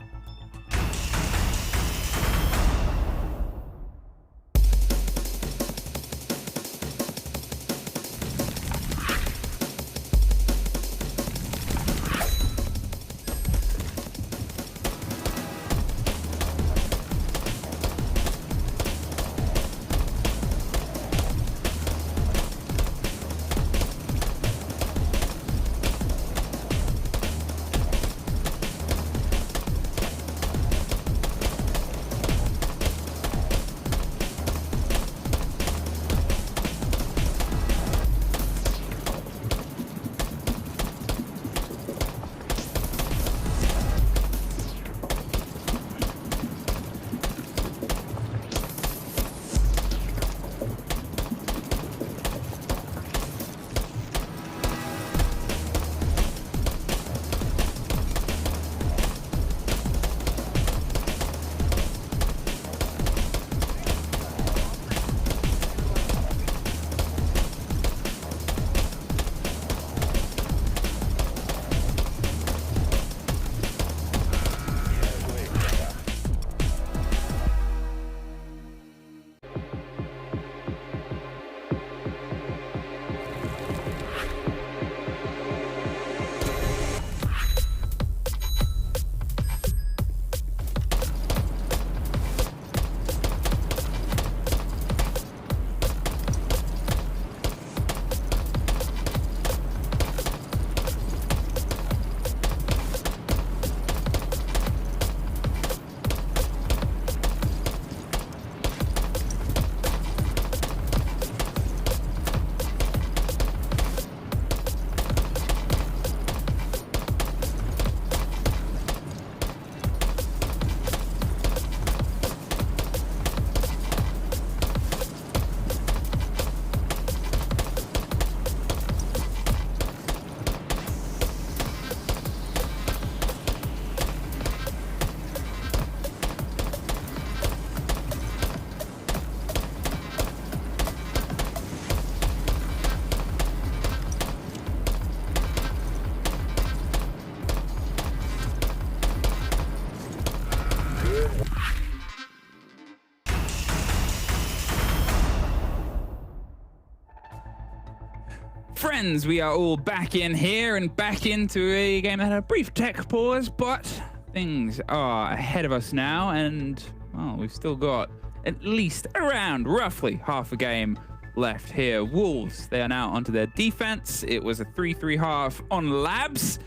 Friends, we are all back in here and back into a game that had a brief tech pause, but things are ahead of us now, and, well, we've still got at least around roughly half a game left here. Wolves, they are now onto their defense. It was a 3-3 half on Labs,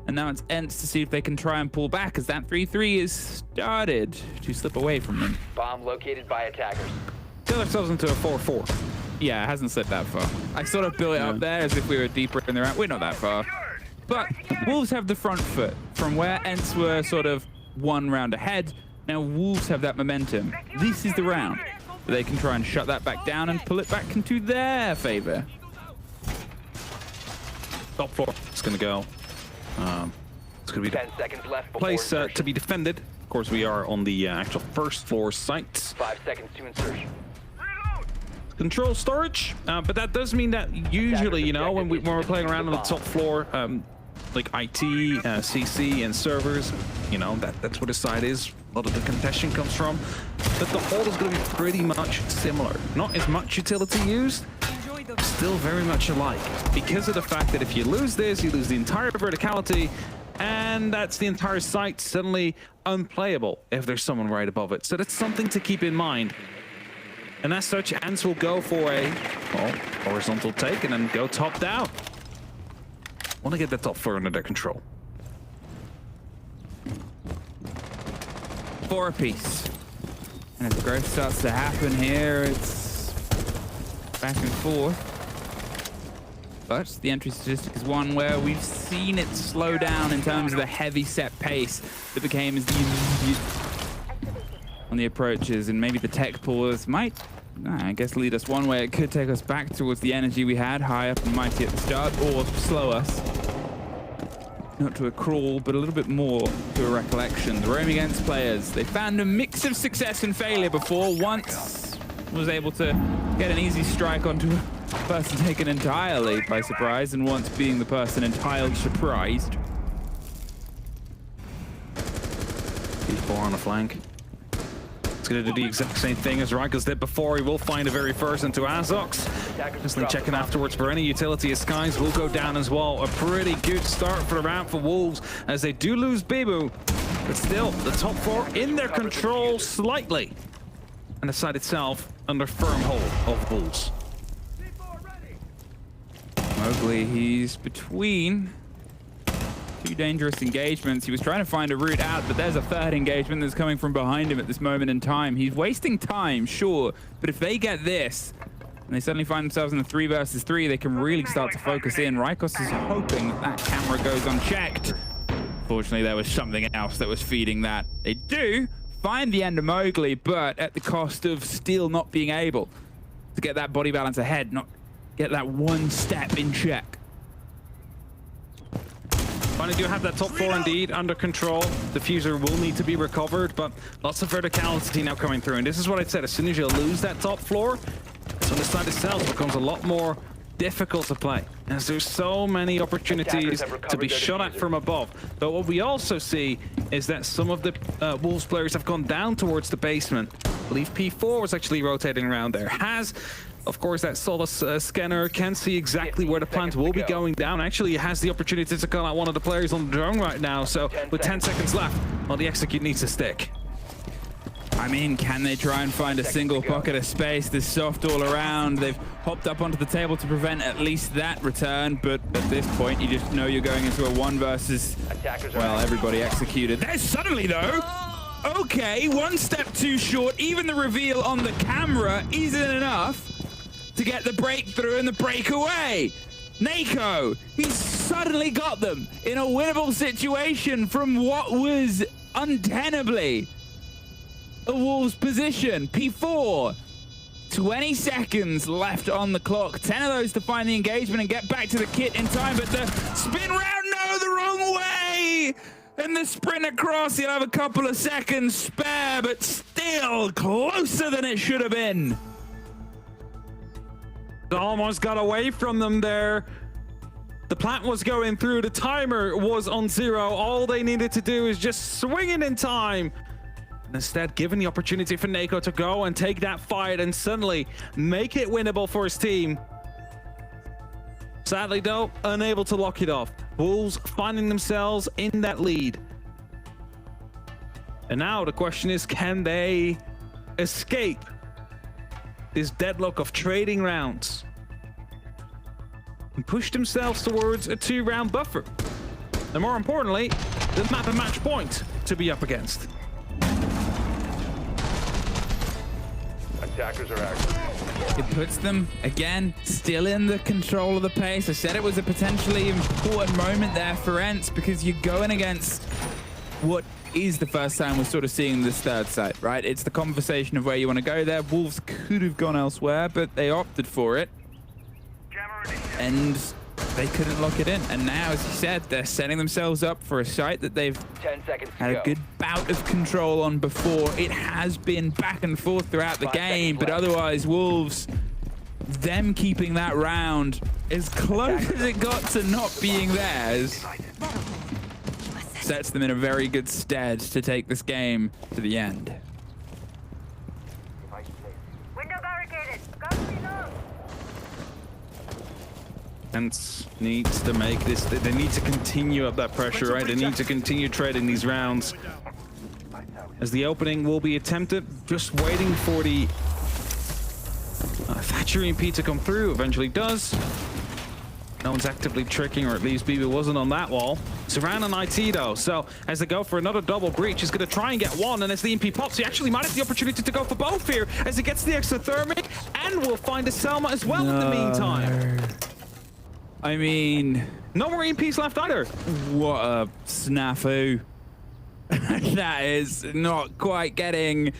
and now it's ENCE to see if they can try and pull back, as that 3-3 is started to slip away from them. Bomb located by attackers. Get ourselves into a 4-4. Yeah, it hasn't slipped that far. I sort of built it up there as if we were deeper in the round. We're not that far. But Wolves have the front foot. From where ENCE were sort of one round ahead, now Wolves have that momentum. This is the round. They can try and shut that back down and pull it back into their favor. Top floor. It's going to go. It's going to be 10 seconds left before place to insertion. be defended. Of course, we are on the actual first floor site. 5 seconds to insertion. Control storage, but that does mean that usually, you know, when we're playing around on the top floor, like IT, CC, and servers, you know, that's where the site is. A lot of the contention comes from. But the hold is going to be pretty much similar. Not as much utility used, still very much alike. Because of the fact that if you lose this, you lose the entire verticality, and that's the entire site suddenly unplayable if there's someone right above it. So that's something to keep in mind. And as such, ENCE will go for a horizontal take and then go top down. Want to get that top floor under their control. 4 apiece. And as growth starts to happen here, it's back and forth. But the entry statistic is one where we've seen it slow down in terms of the heavy set pace that became as the immediate on the approaches, and maybe the tech pause might, I guess, lead us one way. It could take us back towards the energy we had high up and mighty at the start, or slow us. Not to a crawl, but a little bit more to a recollection. The roaming ENCE players, they found a mix of success and failure before. Once was able to get an easy strike onto person taken entirely by surprise and once being the person entirely surprised. P4 on the flank. He's going to do the exact same thing as Rikers did before. He will find the very first into Azox. Just then checking afterwards for any utility. His Skies will go down as well. A pretty good start for the round for Wolves as they do lose Bibu. But still, the top 4 in their control slightly. And the side itself under firm hold of Wolves. Mowgli, he's between 2 dangerous engagements. He was trying to find a route out, but there's a 3rd engagement that's coming from behind him at this moment in time. He's wasting time, sure, but if they get this, and they suddenly find themselves in a 3 versus 3, they can really start to focus in. Rikos is hoping that camera goes unchecked. Fortunately, there was something else that was feeding that. They do find the end of Mowgli, but at the cost of still not being able to get that body balance ahead, not get that 1 step in check. Finally do have that top 4 indeed under control. The Fuser will need to be recovered, but lots of verticality now coming through. And this is what I said, as soon as you lose that top floor, so the side itself becomes a lot more difficult to play, as there's so many opportunities to be shot at from above. But what we also see is that some of the Wolves players have gone down towards the basement. I believe P4 was actually rotating around there. Has, of course, that Solus scanner can see exactly where the plant will be going down. Actually, it has the opportunity to call out one of the players on the drone right now. So with 10 seconds left, well, the execute needs to stick. I mean, can they try and find a single pocket of space? There's soft all around. They've hopped up onto the table to prevent at least that return, but at this point, you just know you're going into a 1 versus, well, everybody executed. There's suddenly, though, okay, 1 step too short. Even the reveal on the camera isn't enough to get the breakthrough and the breakaway. Nako, he's suddenly got them in a winnable situation from what was untenably a Wolves position. P4, 20 seconds left on the clock. 10 of those to find the engagement and get back to the kit in time, but the spin round, no, the wrong way! And the sprint across, he'll have a couple of seconds spare, but still closer than it should have been. Almost got away from them there. The plant was going through, the timer was on 0. All they needed to do is just swing it in time. Instead, given the opportunity for Nako to go and take that fight and suddenly make it winnable for his team. Sadly, though, unable to lock it off. Wolves finding themselves in that lead. And now the question is, can they escape this deadlock of trading rounds and push themselves towards a 2-round buffer? And more importantly, the map and match point to be up against. Attackers are active. It puts them, again, still in the control of the pace. I said it was a potentially important moment there for ENCE because you're going against what is the first time we're sort of seeing this 3rd site, right? It's the conversation of where you want to go there. Wolves could have gone elsewhere, but they opted for it. And they couldn't lock it in. And now, as you said, they're setting themselves up for a site that they've 10 seconds to had go. a good bout of control on before. It has been back and forth throughout the game, but otherwise, Wolves, them keeping that round as close as it got to not being theirs, sets them in a very good stead to take this game to the end. Window barricaded. Go reload. ENCE needs to make this, they need to continue up that pressure, right? They need to continue trading these rounds. As the opening will be attempted, just waiting for the Thatcher EMP to come through, eventually does. No one's actively tricking, or at least Bibu wasn't on that wall. Surround on IT though, so as they go for another double breach, he's going to try and get one, and as the EMP pops, he actually might have the opportunity to go for both here, as he gets the extra thermic, and will find a Selma as well in the meantime. I mean, no more EMPs left either. What a snafu. That is not quite getting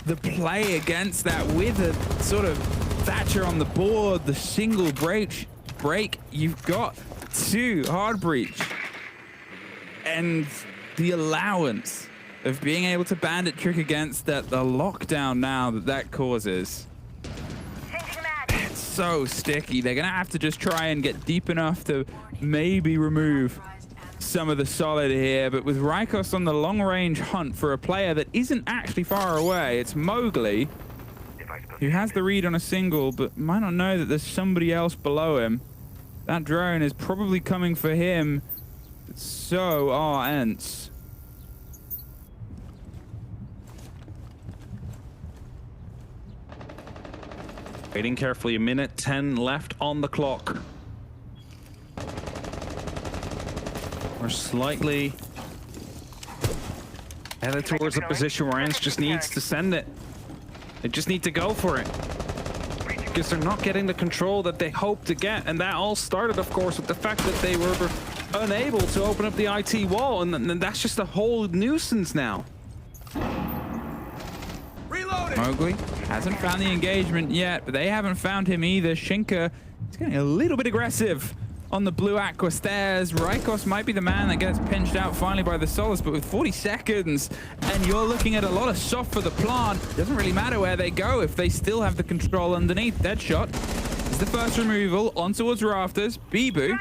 the play against that with a sort of Thatcher on the board, the single break. You've got 2 hard breach. And the allowance of being able to bandit trick against that, the lockdown now that causes. Changing mag. It's so sticky. They're going to have to just try and get deep enough to maybe remove some of the solid here. But with Rykos on the long-range hunt for a player that isn't actually far away, it's Mowgli, who has the read on a single, but might not know that there's somebody else below him. That drone is probably coming for him. So are ENCE. Waiting carefully, 1:10 left on the clock. We're slightly headed towards a position where ENCE just needs to send it. They just need to go for it. Because they're not getting the control that they hope to get. And that all started, of course, with the fact that they were unable to open up the IT wall. And that's just a whole nuisance now. Mowgli hasn't found the engagement yet, but they haven't found him either. Shinka is getting a little bit aggressive on the blue aqua stairs. Rykos might be the man that gets pinched out finally by the Solace, but with 40 seconds, and you're looking at a lot of soft for the plant. Doesn't really matter where they go if they still have the control underneath. Deadshot is the first removal on towards rafters. Bibu,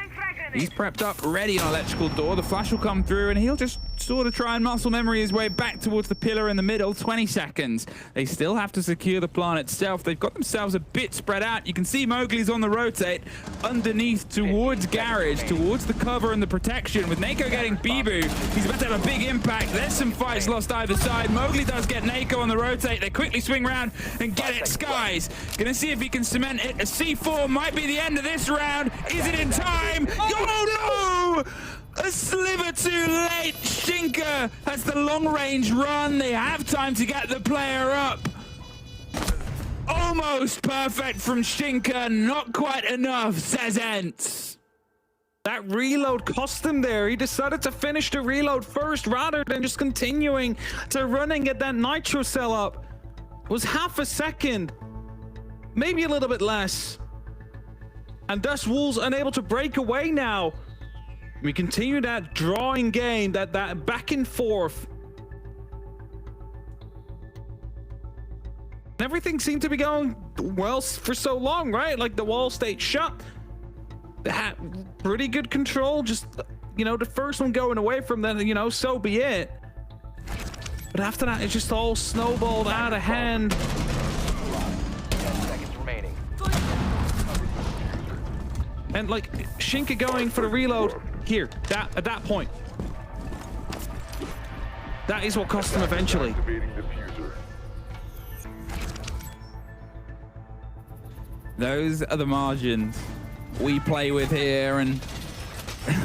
he's prepped up, ready on electrical door. The flash will come through, and he'll just sort of try and muscle memory his way back towards the pillar in the middle. 20 seconds. They still have to secure the plant itself. They've got themselves a bit spread out. You can see Mowgli's on the rotate underneath towards garage, towards the cover and the protection. With Nako getting Bibu, he's about to have a big impact. There's some fights lost either side. Mowgli does get Nako on the rotate. They quickly swing around and get it. Skies gonna see if he can cement it. A C4 might be the end of this round. Is it in time? Oh no! A sliver too late. Shinka has the long-range run. They have time to get the player up. Almost perfect from Shinka. Not quite enough, says ENCE. That reload cost him there. He decided to finish the reload first rather than just continuing to running at that nitro cell up. It was half a second, maybe a little bit less. And thus Wolves unable to break away now. We continue that drawing game, that back and forth. Everything seemed to be going well for so long, right? Like the wall stayed shut. They had pretty good control. Just, you know, the first one going away from them, you know, so be it. But after that, it just all snowballed out of hand. 10 seconds remaining. And like Shinka going for the reload here, at that point. That is what cost him eventually. Those are the margins we play with here, and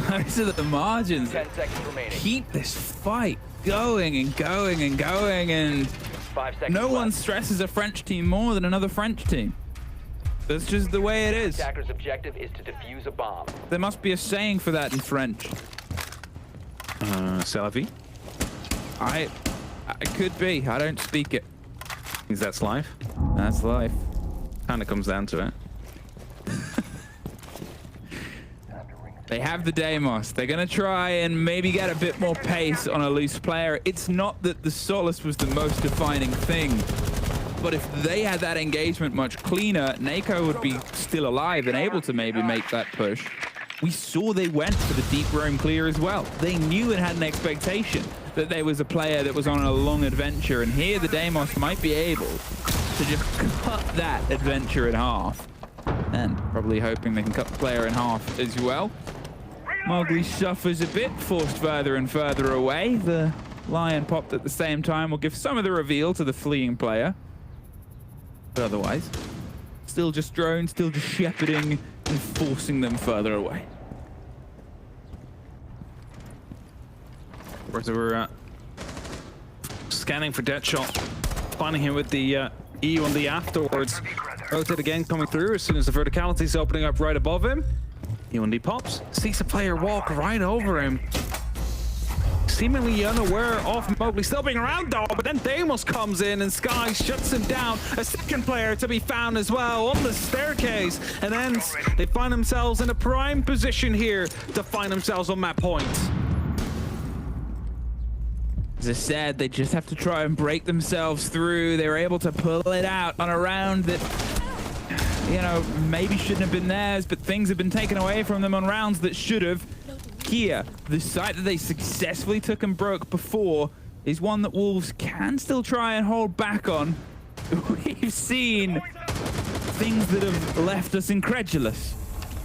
those are the margins. 10 seconds remaining. Keep this fight going and going and going, and 5 seconds no one left. stresses a French team more than another French team. That's just the way it is. Attacker's objective is to defuse a bomb. There must be a saying for that in French. C'est la vie? I could be. I don't speak it. Because that's life. That's life. Kind of comes down to it. They have the Deimos. They're going to try and maybe get a bit more pace on a loose player. It's not that the Solace was the most defining thing, but if they had that engagement much cleaner, Nako would be still alive and able to maybe make that push. We saw they went for the deep roam clear as well. They knew and had an expectation that there was a player that was on a long adventure, and here the Deimos might be able to just cut that adventure in half. And probably hoping they can cut the player in half as well. Mowgli suffers a bit, forced further and further away. The lion popped at the same time will give some of the reveal to the fleeing player. But otherwise, still just drones, still just shepherding and forcing them further away. Of course, they were scanning for Deadshot, finding him with the EU on the afterwards. Rotate again coming through as soon as the verticality is opening up right above him. E1D pops, sees the player walk right over him. Seemingly unaware of Mowgli still being around though, but then Deimos comes in and Sky shuts him down. A second player to be found as well on the staircase. And then they find themselves in a prime position here to find themselves on that point. As I said, they just have to try and break themselves through. They were able to pull it out on a round that you know, maybe shouldn't have been theirs, but things have been taken away from them on rounds that should have. Here, the site that they successfully took and broke before is one that Wolves can still try and hold back on. We've seen things that have left us incredulous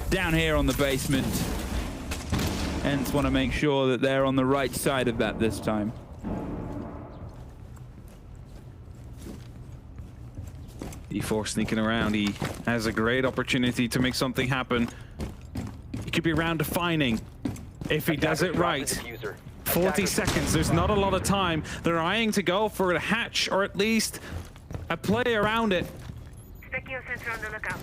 down here on the basement. ENCE want to make sure that they're on the right side of that this time. E4 sneaking around. He has a great opportunity to make something happen. He could be around defining if he does it right. 40 seconds. There's not a lot of time. They're eyeing to go for a hatch or at least a play around it. Sensor on the lookout.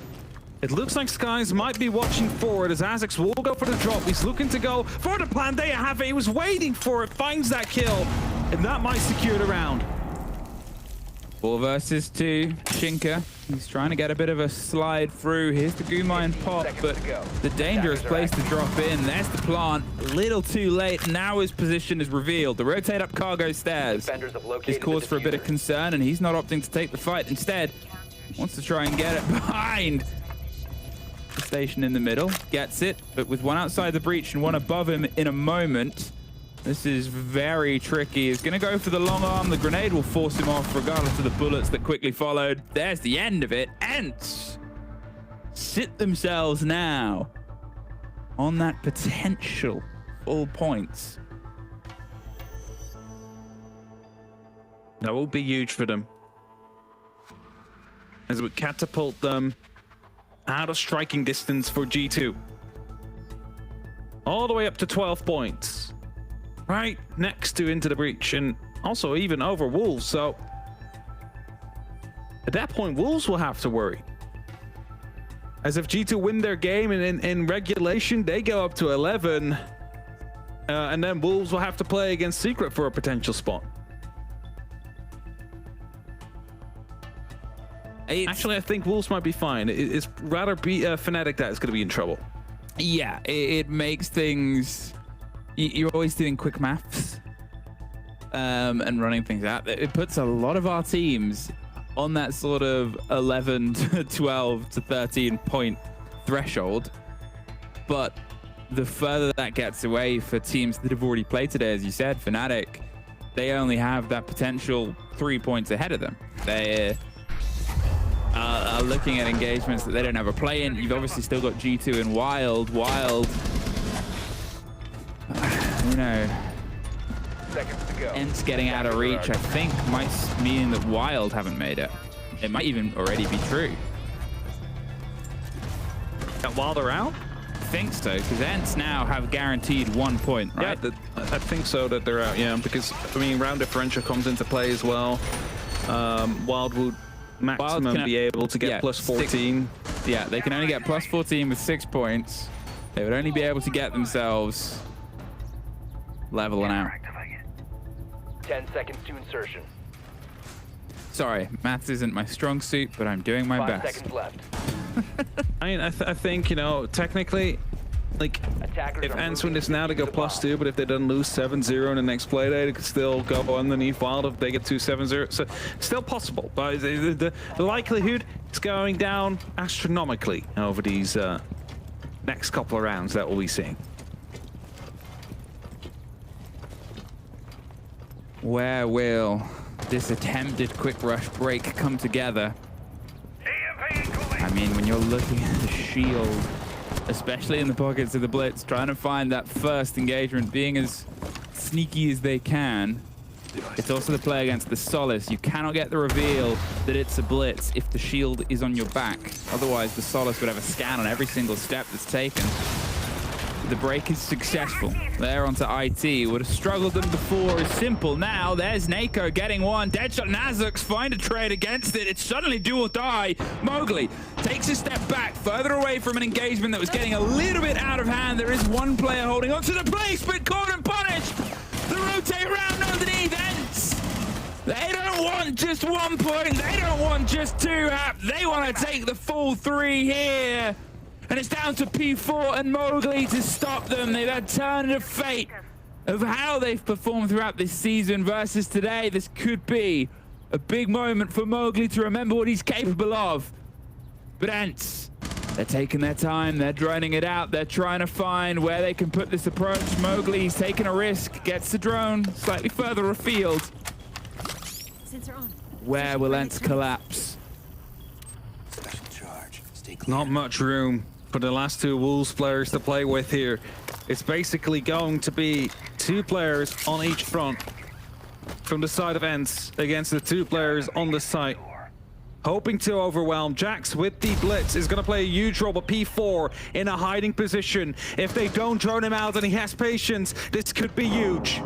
It looks like Skies might be watching forward as Azix will go for the drop. He's looking to go for the plan. There you have it. He was waiting for it. Finds that kill. And that might secure the round. 4 versus 2. Shinka. He's trying to get a bit of a slide through. Here's the Goomine pop, but the dangerous place to drop in. There's the plant. A little too late. Now his position is revealed. The rotate up cargo stairs is cause for a bit of concern, and he's not opting to take the fight. Instead, wants to try and get it behind the station in the middle. Gets it, but with one outside the breach and one above him in a moment. This is very tricky. He's going to go for the long arm. The grenade will force him off regardless of the bullets that quickly followed. There's the end of it. ENCE sit themselves now on that potential full points. That will be huge for them, as it would catapult them out of striking distance for G2. All the way up to 12 points. Right next to Into the Breach, and also even over Wolves. So at that point, Wolves will have to worry. As if G2 win their game and in regulation, they go up to 11. And then Wolves will have to play against Secret for a potential spot. Actually, I think Wolves might be fine. It's rather Fnatic that is going to be in trouble. Yeah, it makes things... You're always doing quick maths and running things out. It puts a lot of our teams on that sort of 11 to 12 to 13 point threshold. But the further that gets away for teams that have already played today, as you said, Fnatic, they only have that potential 3 points ahead of them. They are looking at engagements that they don't have a play in. You've obviously still got G2 and Wild. You know, ENCE getting out of reach, I think, might mean that Wild haven't made it. It might even already be true. And Wild are out? I think so, because ENCE now have guaranteed 1 point, right? Yeah, I think so that they're out, yeah, because, I mean, round differential comes into play as well. Wild would maximum be able to get plus 14. Yeah, they can only get plus 14 with 6 points. They would only be able to get themselves level and out. 10 seconds to insertion. Sorry, maths isn't my strong suit, but I'm doing my 5 best. seconds left. I mean, I think, you know, technically, like, if ENCE win this now, they go +2, but if they don't lose 7-0 in the next play day, they could still go underneath Wild if they get to 7-0. So, still possible, but the likelihood is going down astronomically over these next couple of rounds that we'll be seeing. Where will this attempted quick rush break come together? I mean, when you're looking at the shield, especially in the pockets of the Blitz, trying to find that first engagement, being as sneaky as they can. It's also the play against the Solace. You cannot get the reveal that it's a Blitz if the shield is on your back. Otherwise, the Solace would have a scan on every single step that's taken. The break is successful. There onto IT. Would have struggled them before. It's simple now. There's Nako getting one. Deadshot. Nazux find a trade against it. It's suddenly do or die. Mowgli takes a step back, further away from an engagement that was getting a little bit out of hand. There is one player holding onto the place, but caught and punished. The rotate round underneath ENCE. They don't want just 1 point. They don't want just 2 up. They want to take the full 3 here. And it's down to P4 and Mowgli to stop them. They've had turn of fate of how they've performed throughout this season versus today. This could be a big moment for Mowgli to remember what he's capable of. But ENCE, they're taking their time, they're droning it out, they're trying to find where they can put this approach. Mowgli's taking a risk, gets the drone slightly further afield. Sensor on. Where will ENCE collapse? Special charge. Stay clear. Not much room for the last two Wolves players to play with here. It's basically going to be 2 players on each front from the side of ENCE against the 2 players on the site. Hoping to overwhelm. Jax with the blitz is going to play a huge role, but P4 in a hiding position. If they don't drone him out and he has patience, this could be huge.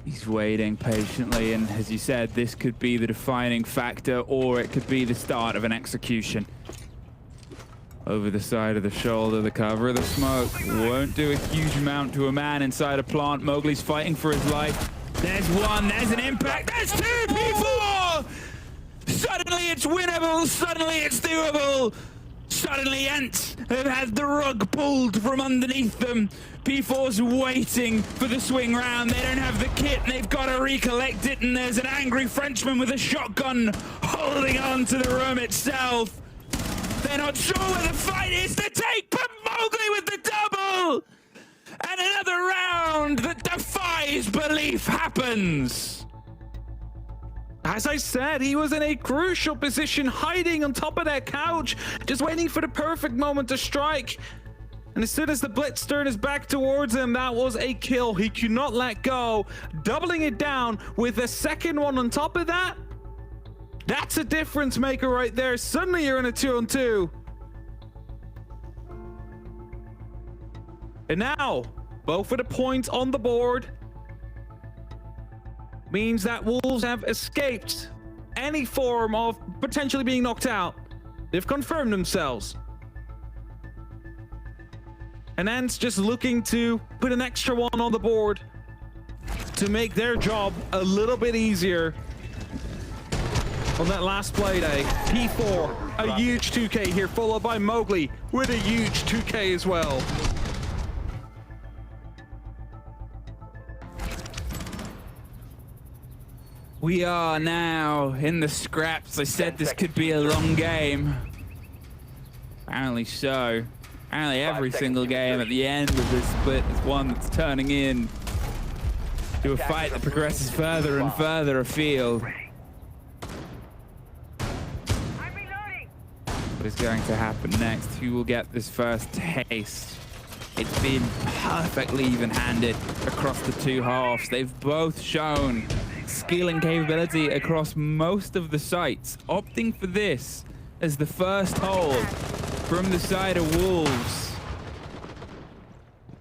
He's waiting patiently, and as you said, this could be the defining factor, or it could be the start of an execution. Over the side of the shoulder, the cover of the smoke won't do a huge amount to a man inside a plant. Mowgli's fighting for his life. There's one, there's an impact, there's 2, P4! Suddenly it's winnable, suddenly it's doable. Suddenly ENCE have had the rug pulled from underneath them. P4's waiting for the swing round. They don't have the kit, they've got to recollect it, and there's an angry Frenchman with a shotgun holding on to the room itself. They're not sure where the fight is to take, but Mowgli with the double! And another round that defies belief happens. As I said, he was in a crucial position, hiding on top of that couch, just waiting for the perfect moment to strike. And as soon as the blitz turned his back towards him, that was a kill. He could not let go. Doubling it down with a second one on top of that. That's a difference maker right there. Suddenly you're in a 2-on-2. And now, both of the points on the board means that Wolves have escaped any form of potentially being knocked out. They've confirmed themselves. And ENCE just looking to put an extra one on the board to make their job a little bit easier on that last play day. P4, a huge 2K here, followed by Mowgli with a huge 2K as well. We are now in the scraps. I said this could be a long game. Apparently so. Apparently every single game at the end of this split is one that's turning in to a fight that progresses further and further afield. I'm reloading. What is going to happen next? Who will get this first taste? It's been perfectly even-handed across the 2 halves. They've both shown skill and capability across most of the sites, opting for this as the first hold from the side of Wolves.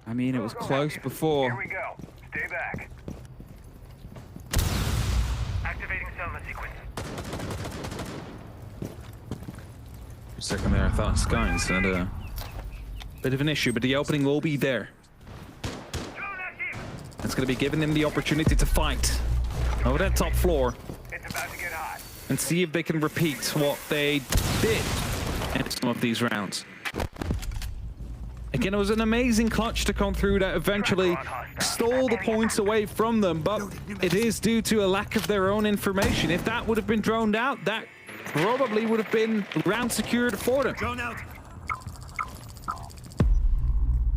I mean, it was close before. Here we go. Stay back. Activating Selma sequence. For a second there, I thought Skynes had a bit of an issue, but the opening will be there. It's going to be giving them the opportunity to fight over that top floor It's about to get hot. and see if they can repeat what they did in some of these rounds. Again, it was an amazing clutch to come through that eventually stole the points away from them, but it is due to a lack of their own information. If that would have been droned out, that probably would have been round secured for them. Drone out.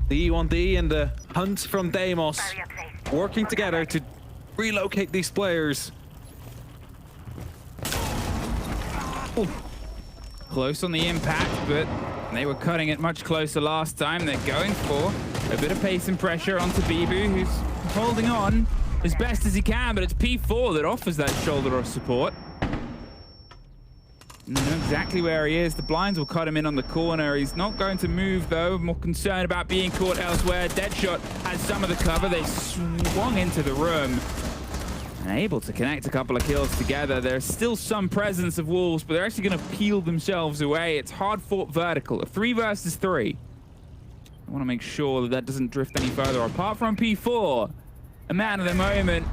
The E1D and the hunt from Deimos working together to relocate these players. Ooh. Close on the impact, but they were cutting it much closer last time. They're going for a bit of pace and pressure onto Bibu, who's holding on as best as he can, but it's P4 that offers that shoulder of support. You know exactly where he is. The blinds will cut him in on the corner. He's not going to move, though. More concerned about being caught elsewhere. Deadshot has some of the cover. They swung into the room and able to connect a couple of kills together. There's still some presence of Wolves, but they're actually going to peel themselves away. It's hard-fought vertical, a 3 versus 3. I want to make sure that that doesn't drift any further. Apart from P4, a man of the moment,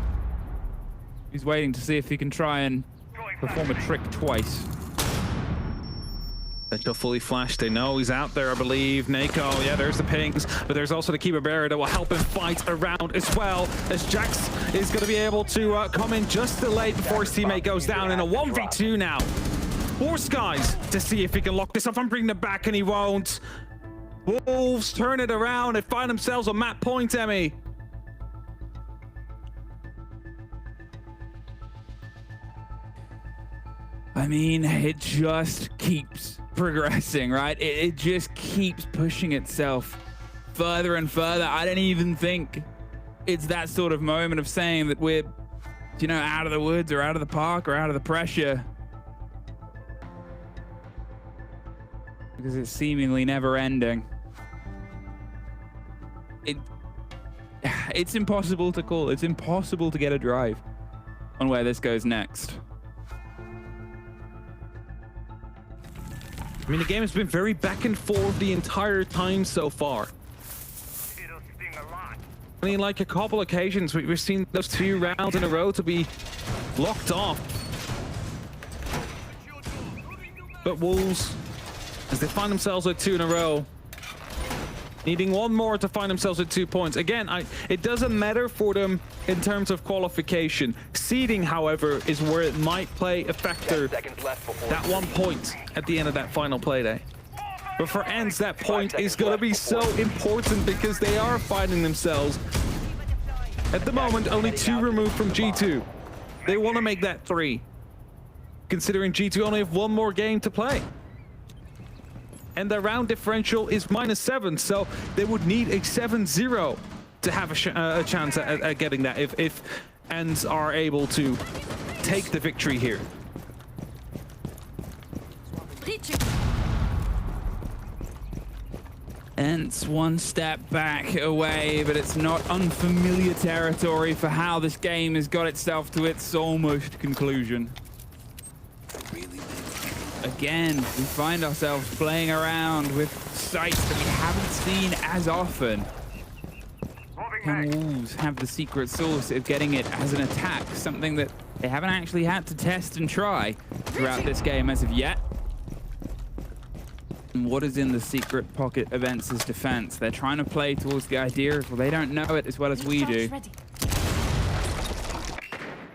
he's waiting to see if he can try and perform a trick twice. Deadshot fully flashed. They know he's out there, I believe. Nako, yeah, there's the pings, but there's also the Keeper Barrier that will help him fight around as well, as Jax is going to be able to come in just delayed before his teammate goes down in a 1v2 now. or Skies to see if he can lock this up and bring them back, and he won't. Wolves turn it around and find themselves on map point, Emmy. I mean, it just keeps progressing, right? It just keeps pushing itself further and further. I don't even think it's that sort of moment of saying that we're, you know, out of the woods or out of the park or out of the pressure. Because it's seemingly never ending. It's impossible to call. It's impossible to get a drive on where this goes next. I mean, the game has been very back and forth the entire time so far. It'll sting a lot. I mean, like a couple occasions, we've seen those 2 rounds in a row to be locked off. But Wolves, as they find themselves with 2 in a row, needing 1 more to find themselves at 2 points. Again, it doesn't matter for them in terms of qualification. Seeding, however, is where it might play a factor. That 1 point at the end of that final playday. But for ENCE, that point is going to be so important because they are finding themselves, at the moment, only 2 removed from G2. They want to make that 3, considering G2 only have 1 more game to play. And their round differential is -7, so they would need a 7-0 to have a chance at getting that if ENCE are able to take the victory here. ENCE 1 step back away, but it's not unfamiliar territory for how this game has got itself to its almost conclusion. Again, we find ourselves playing around with sights that we haven't seen as often. Can Wolves have the secret sauce of getting it as an attack? Something that they haven't actually had to test and try throughout this game as of yet. And what is in the secret pocket of ENCE's defense? They're trying to play towards the idea of, well, they don't know it as well as we do.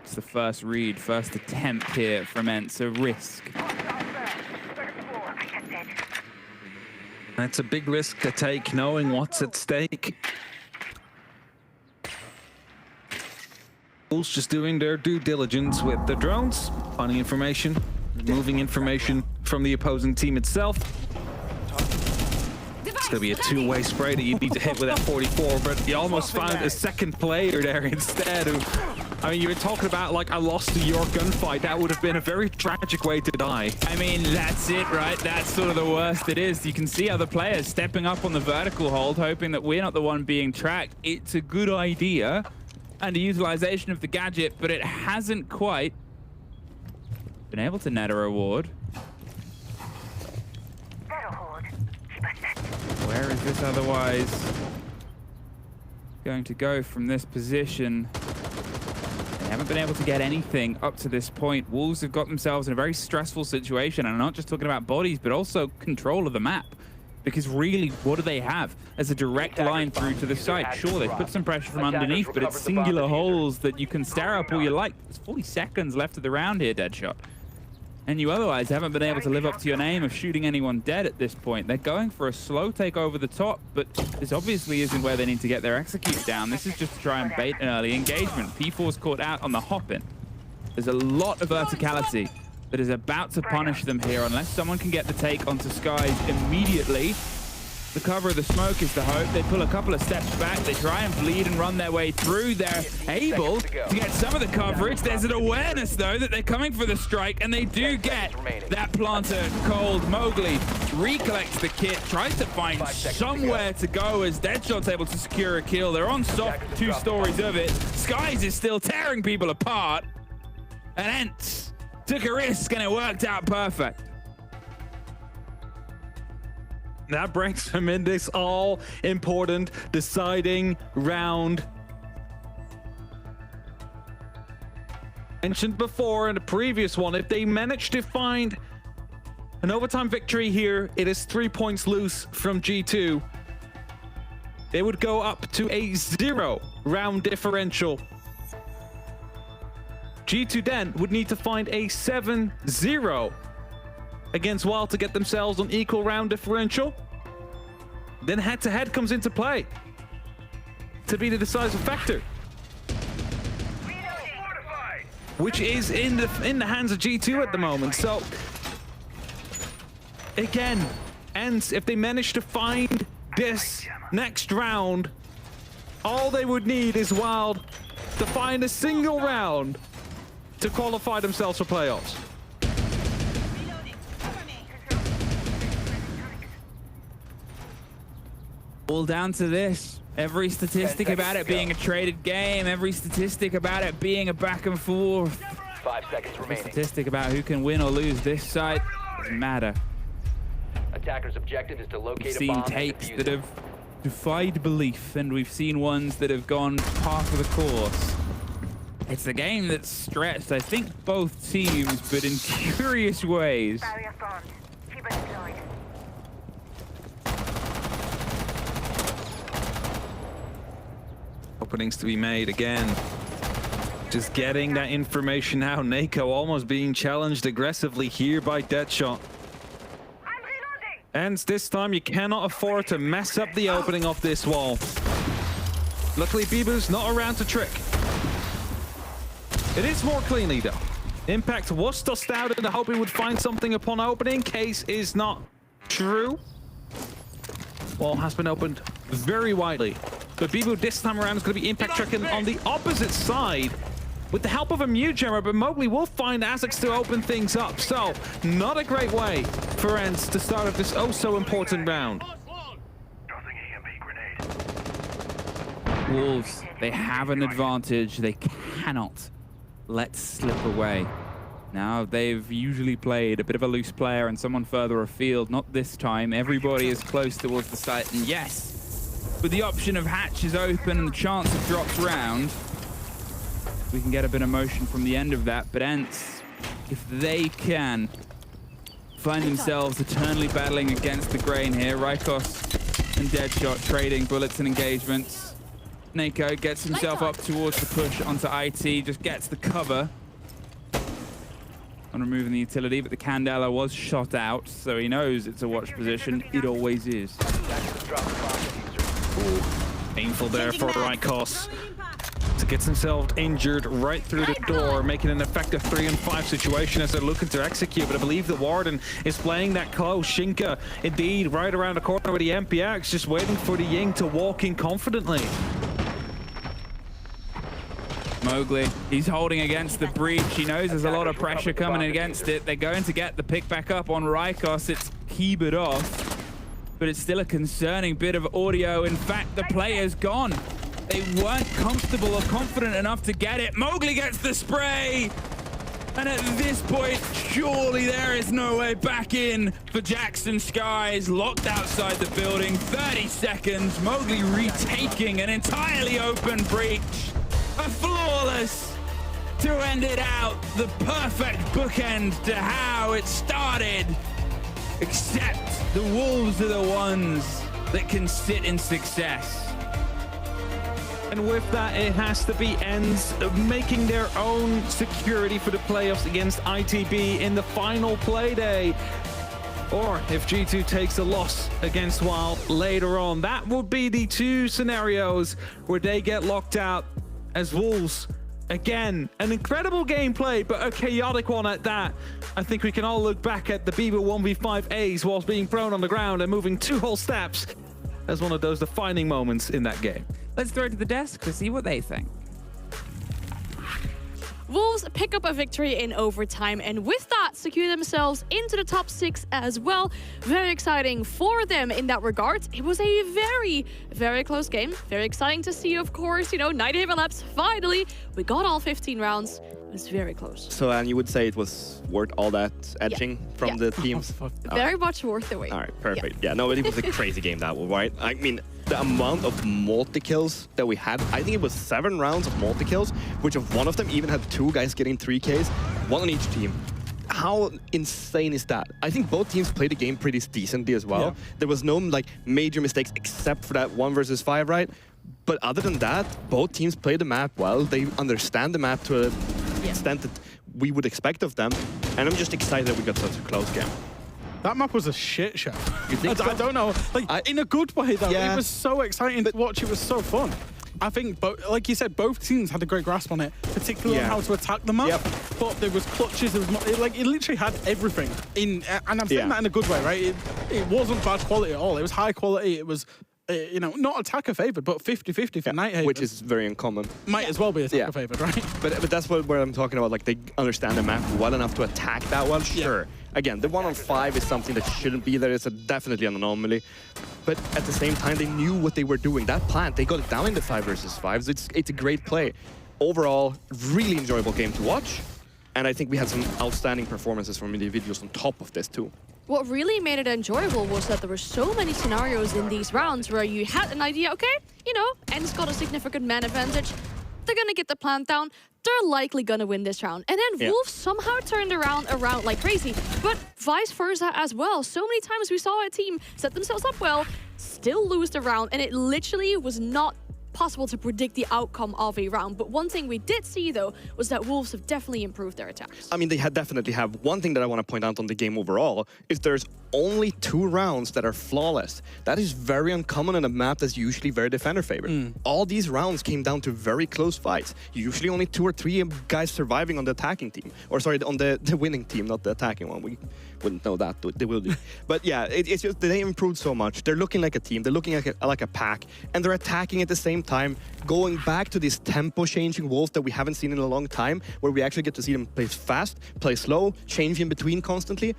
It's the first read, first attempt here from ENCE, a risk. That's a big risk to take, knowing what's at stake. Wolves just doing their due diligence with the drones, finding information, removing information from the opposing team itself. It's going to be a 2-way spray that you need to hit with that 44, but you almost found a second player there instead. I mean, you were talking about like a loss to your gunfight. That would have been a very tragic way to die. I mean, that's it, right? That's sort of the worst it is. You can see other players stepping up on the vertical hold, hoping that we're not the one being tracked. It's a good idea and a utilization of the gadget, but it hasn't quite been able to net a reward. Where is this otherwise going to go from this position? They haven't been able to get anything up to this point. Wolves have got themselves in a very stressful situation, and I'm not just talking about bodies, but also control of the map. Because really, what do they have as a direct line through to the site? Sure, they've put some pressure from underneath, but it's singular holes that you can stare up all you like. There's 40 seconds left of the round here, Deadshot. And you otherwise haven't been able to live up to your name of shooting anyone dead at this point. They're going for a slow take over the top, but this obviously isn't where they need to get their execute down. This is just to try and bait an early engagement. P4's caught out on the hop-in. There's a lot of verticality that is about to punish them here unless someone can get the take onto Skies immediately. The cover of the smoke is the hope. They pull a couple of steps back. They try and bleed and run their way through. They're able to get some of the coverage. There's an awareness, though, that they're coming for the strike, and they do get that planter cold. Mowgli recollects the kit, tries to find somewhere to go as Deadshot's able to secure a kill. They're on soft 2 stories of it. Skies is still tearing people apart. And ENCE took a risk, and it worked out perfect. That brings them in this all-important deciding round. Mentioned before in the previous one, if they manage to find an overtime victory here, it is 3 points loose from G2. They would go up to a 0 round differential. G2 then would need to find a 7-0 against Wild to get themselves an equal round differential. Then head-to-head comes into play to be the decisive factor, which is in the hands of G2 at the moment. So again, ENCE, if they manage to find this next round, all they would need is Wild to find a single round to qualify themselves for playoffs. All down to this. Every statistic about it being a traded game, every statistic about it being a back and forth. 5 seconds Every remaining. statistic about who can win or lose this side doesn't matter. Attacker's objective is to We've locate a seen bomb and takes defuse that it. have defied belief, and we've seen ones that have gone half of the course. It's a game that's stretched, I think, both teams, but in curious ways. Barrier formed. Fever deployed. Openings to be made again. Just getting that information out. Nako almost being challenged aggressively here by Deadshot. I'm reloading. And this time you cannot afford to mess up the opening of this wall. Luckily bibu's not around to trick. It is more cleanly though. Impact was tossed out in the hope he would find something upon opening. Case is not true. Wall has been opened very widely. But bibu this time around is going to be impact tracking on the opposite side with the help of a mute jammer, but Mowgli will find Azix to open things up. So, not a great way for ENCE to start off this oh so important round. Wolves, they have an advantage. They cannot let slip away. Now, they've usually played a bit of a loose player and someone further afield. Not this time. Everybody is close towards the site. And yes, with the option of hatches open and the chance of drops round, we can get a bit of motion from the end of that. But ENCE, if they can find themselves eternally battling against the grain here, Rykos and Deadshot trading bullets and engagements. Nako gets himself up towards the push onto IT, just gets the cover on removing the utility, but the Candela was shot out, so he knows it's a watch position. It always is. Ooh, painful there for Rykos to get himself injured right through the door, making an effective 3 and 5 situation as they're looking to execute. But I believe the Warden is playing that close. Shinka, indeed, right around the corner with the MPX, just waiting for the Ying to walk in confidently. Mowgli, he's holding against the breach. He knows there's a lot of pressure coming against it. They're going to get the pick back up on Rykos. It's keyed off, but it's still a concerning bit of audio. In fact, the player's gone. They weren't comfortable or confident enough to get it. Mowgli gets the spray. And at this point, surely there is no way back in for Jackson Skies. Locked outside the building, 30 seconds. Mowgli retaking an entirely open breach. A flawless to end it out. The perfect bookend to how it started. Except the Wolves are the ones that can sit in success. And with that, it has to be ENCE making their own security for the playoffs against ITB in the final play day. Or if G2 takes a loss against Wild later on, that would be the two scenarios where they get locked out as Wolves. Again, an incredible gameplay, but a chaotic one at that. I think we can all look back at the bibu 1v5 A's whilst being prone on the ground and moving 2 whole steps as one of those defining moments in that game. Let's throw it to the desk to see what they think. Wolves pick up a victory in overtime, and with that, secure themselves into the top 6 as well. Very exciting for them in that regard. It was a very, very close game. Very exciting to see, of course. 90 hit laps. Finally, we got all 15 rounds. It was very close. So, and you would say it was worth all that edging from the teams? Very much worth the wait. All right, perfect. Yeah, no, it was a crazy game, that one, right? I mean, the amount of multi-kills that we had, I think it was 7 rounds of multi-kills, which of one of them even had 2 guys getting 3Ks, 1 on each team. How insane is that? I think both teams played the game pretty decently as well. Yeah. There was no major mistakes except for that 1 versus 5, right? But other than that, both teams played the map well. They understand the map to an extent that we would expect of them. And I'm just excited that we got such a close game. That map was a shit show. You think I so? don't know. Like, in a good way, though. Yeah. It was so exciting to watch. It was so fun. I think, like you said, both teams had a great grasp on it, particularly on how to attack the map. Yep. But there was clutches. There was it literally had everything in, and I'm saying that in a good way, right? It wasn't bad quality at all. It was high quality. It was, not attacker favored, but 50-50 for Night which is very uncommon. might as well be attacker favored, right? But that's where I'm talking about. Like, they understand the map well enough to attack that well. Sure. Again, the 1-on-5 is something that shouldn't be there. It's definitely an anomaly. But at the same time, they knew what they were doing. That plant, they got it down in the 5 versus 5s. It's a great play. Overall, really enjoyable game to watch. And I think we had some outstanding performances from individuals on top of this too. What really made it enjoyable was that there were so many scenarios in these rounds where you had an idea, okay, ENCE got a significant man advantage. They're gonna get the plant down. They're likely gonna win this round. And then Wolves somehow turned around like crazy, but vice versa as well. So many times we saw a team set themselves up well, still lose the round, and it literally was not possible to predict the outcome of a round. But one thing we did see, though, was that Wolves have definitely improved their attacks. I mean, they definitely have. One thing that I want to point out on the game overall is there's only 2 rounds that are flawless. That is very uncommon on a map that's usually very defender-favored. All these rounds came down to very close fights. Usually only 2 or 3 guys surviving on the attacking team. Or sorry, on the winning team, not the attacking one. We wouldn't know that. They will do. But yeah, it's just they improved so much. They're looking like a team. They're looking like a pack. And they're attacking at the same time, going back to this tempo-changing Wolves that we haven't seen in a long time, where we actually get to see them play fast, play slow, change in between constantly.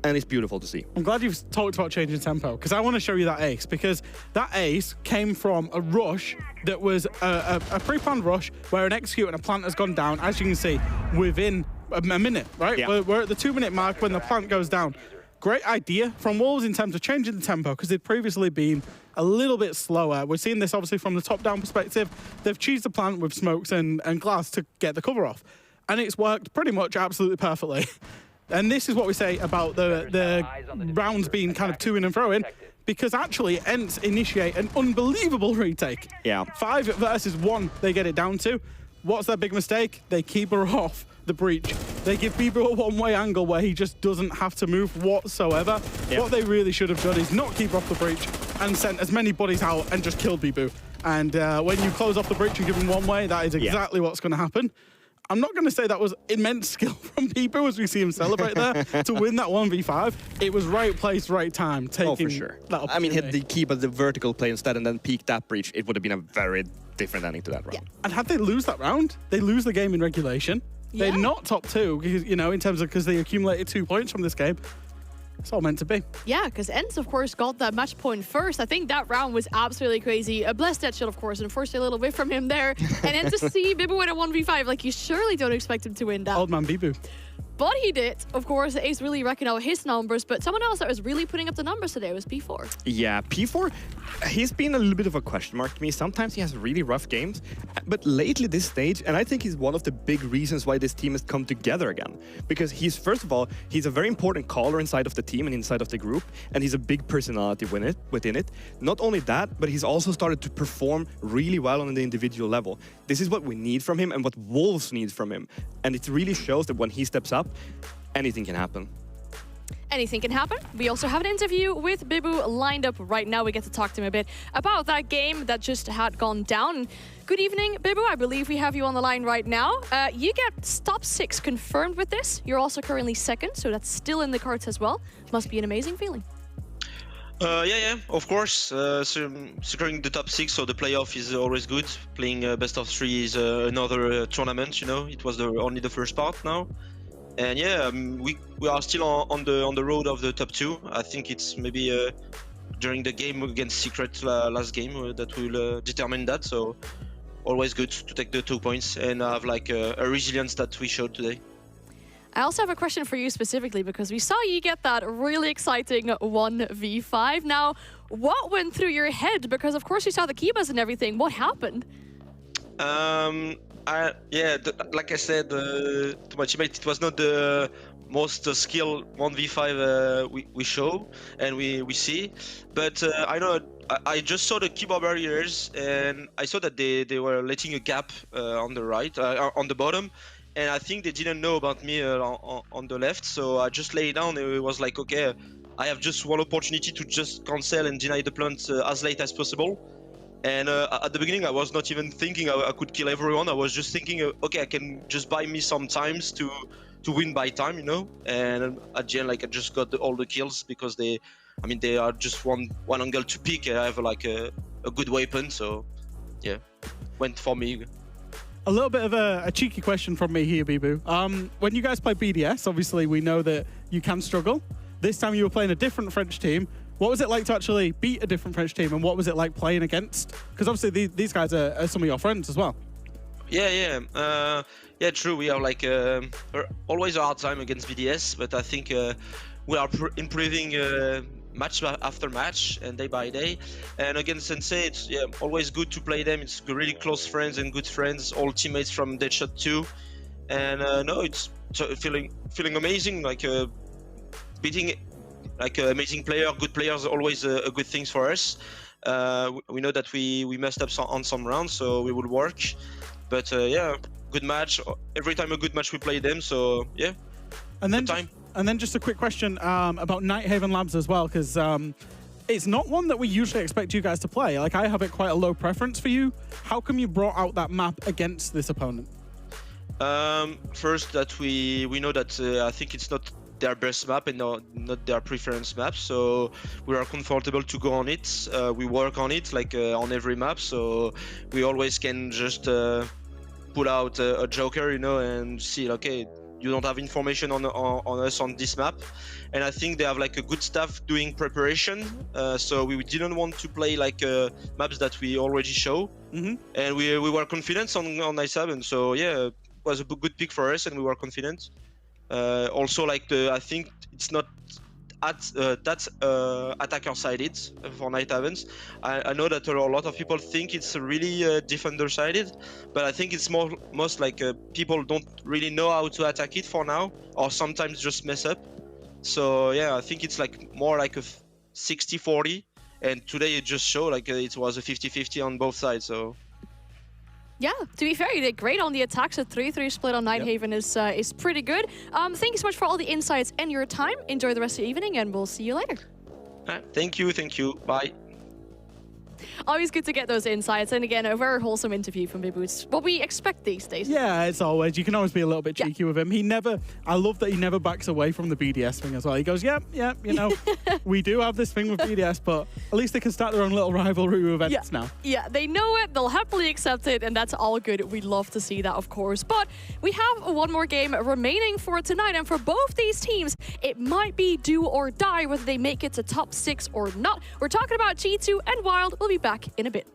And it's beautiful to see. I'm glad you've talked about changing tempo, because I want to show you that ace, because that ace came from a rush that was a pre-planned rush where an execute and a plant has gone down, as you can see, within a minute, right? Yeah. We're at the 2-minute mark when the plant goes down. Great idea from Wolves in terms of changing the tempo, because they'd previously been a little bit slower. We're seeing this obviously from the top-down perspective. They've cheesed the plant with smokes and glass to get the cover off, and it's worked pretty much absolutely perfectly. And this is what we say about the rounds being kind of to in and fro in, because actually ENCE initiate an unbelievable retake. Yeah. 5 versus 1 they get it down to. What's their big mistake? They keep her off the breach. They give bibu a one-way angle where he just doesn't have to move whatsoever. Yeah. What they really should have done is not keep her off the breach and sent as many bodies out and just killed bibu. And when you close off the breach and give him one way, that is exactly what's going to happen. I'm not going to say that was immense skill from bibu as we see him celebrate there to win that 1v5. It was right place, right time, taking for sure. that I mean, opportunity. had the keep at the vertical play instead and then peek that breach, it would have been a very different ending to that round. And had they lose that round, they lose the game in regulation. They're not top 2, because, in terms of, because they accumulated 2 points from this game. It's all meant to be. Yeah, because ENCE, of course, got that match point first. I think that round was absolutely crazy. A blessed dead shot, of course, unfortunately a little bit from him there. And then to see bibu win a 1v5, like, you surely don't expect him to win that. Old man bibu. But he did. Of course, Ace really reckoned out his numbers, but someone else that was really putting up the numbers today was P4. Yeah, P4, he's been a little bit of a question mark to me. Sometimes he has really rough games, but lately this stage, and I think he's one of the big reasons why this team has come together again. Because he's, first of all, he's a very important caller inside of the team and inside of the group, and he's a big personality within it. Not only that, but he's also started to perform really well on the individual level. This is what we need from him and what Wolves need from him. And it really shows that when he steps up, anything can happen. Anything can happen. We also have an interview with bibu lined up right now. We get to talk to him a bit about that game that just had gone down. Good evening, bibu. I believe we have you on the line right now. You get top 6 confirmed with this. You're also currently 2nd, so that's still in the cards as well. Must be an amazing feeling. Yeah, of course. Securing the top 6, so the playoff is always good. Playing best of 3 is another tournament. It was only the first part now. And yeah, we are still on the road of the top 2. I think it's maybe during the game against Secret last game that will determine that. So always good to take the 2 points and have like a resilience that we showed today. I also have a question for you specifically, because we saw you get that really exciting 1v5. Now, what went through your head? Because of course you saw the keybas and everything. What happened? Like I said to my teammate, it was not the most skilled 1v5 we show and we see, but I know I just saw the keyboard barriers and I saw that they were letting a gap on the right, on the bottom, and I think they didn't know about me on the left, so I just lay down and it was like, okay, I have just one opportunity to just cancel and deny the plant as late as possible. And at the beginning, I was not even thinking I could kill everyone. I was just thinking, okay, I can just buy me some times to win by time, you know. And at the end, like I just got all the kills because they are just one angle to pick. And I have like a good weapon, so yeah, went for me. A little bit of a cheeky question from me here, Bibu. When you guys play BDS, obviously we know that you can struggle. This time you were playing a different French team. What was it like to actually beat a different French team, and what was it like playing against? Because obviously these guys are some of your friends as well. Yeah, true. We have like always a hard time against BDS, but I think we are improving match after match and day by day. And against ENCE, it's always good to play them. It's really close friends and good friends, all teammates from Deadshot 2. And no, it's feeling amazing. Like beating like amazing player, good players, always a good thing for us. We know that we messed up on some rounds, so we will work. But yeah, good match. Every time a good match we play them, so yeah. And then just a quick question about Nighthaven Labs as well, because it's not one that we usually expect you guys to play. Like, I have it quite a low preference for you. How come you brought out that map against this opponent? First, that we know that I think it's not their best map and not their preference map, so we are comfortable to go on it. We work on it like on every map, so we always can just pull out a joker, you know, and see, okay, you don't have information on us on this map. And I think they have like a good staff doing preparation, so we didn't want to play like maps that we already show. And we were confident on Night 7, so yeah, it was a good pick for us and we were confident. Also, like I think it's not that's attacker-sided for Night Havens. I know that a lot of people think it's really defender-sided, but I think it's most like people don't really know how to attack it for now, or sometimes just mess up. So yeah, I think it's like more like a 60-40, and today it just showed like it was a 50-50 on both sides. So. Yeah, to be fair, you did great on the attacks. A 3-3 split on Nighthaven is pretty good. Thank you so much for all the insights and your time. Enjoy the rest of the evening, and we'll see you later. Thank you. Bye. Always good to get those insights. And again, a very wholesome interview from Bibu. It's what we expect these days. Yeah, it's always. You can always be a little bit cheeky with him. I love that he never backs away from the BDS thing as well. He goes, yeah, you know, we do have this thing with BDS, but at least they can start their own little rivalry with ENCE now. Yeah, they know it. They'll happily accept it, and that's all good. We love to see that, of course. But we have one more game remaining for tonight, and for both these teams, it might be do or die whether they make it to top 6 or not. We're talking about G2 and Wild. We'll be back in a bit.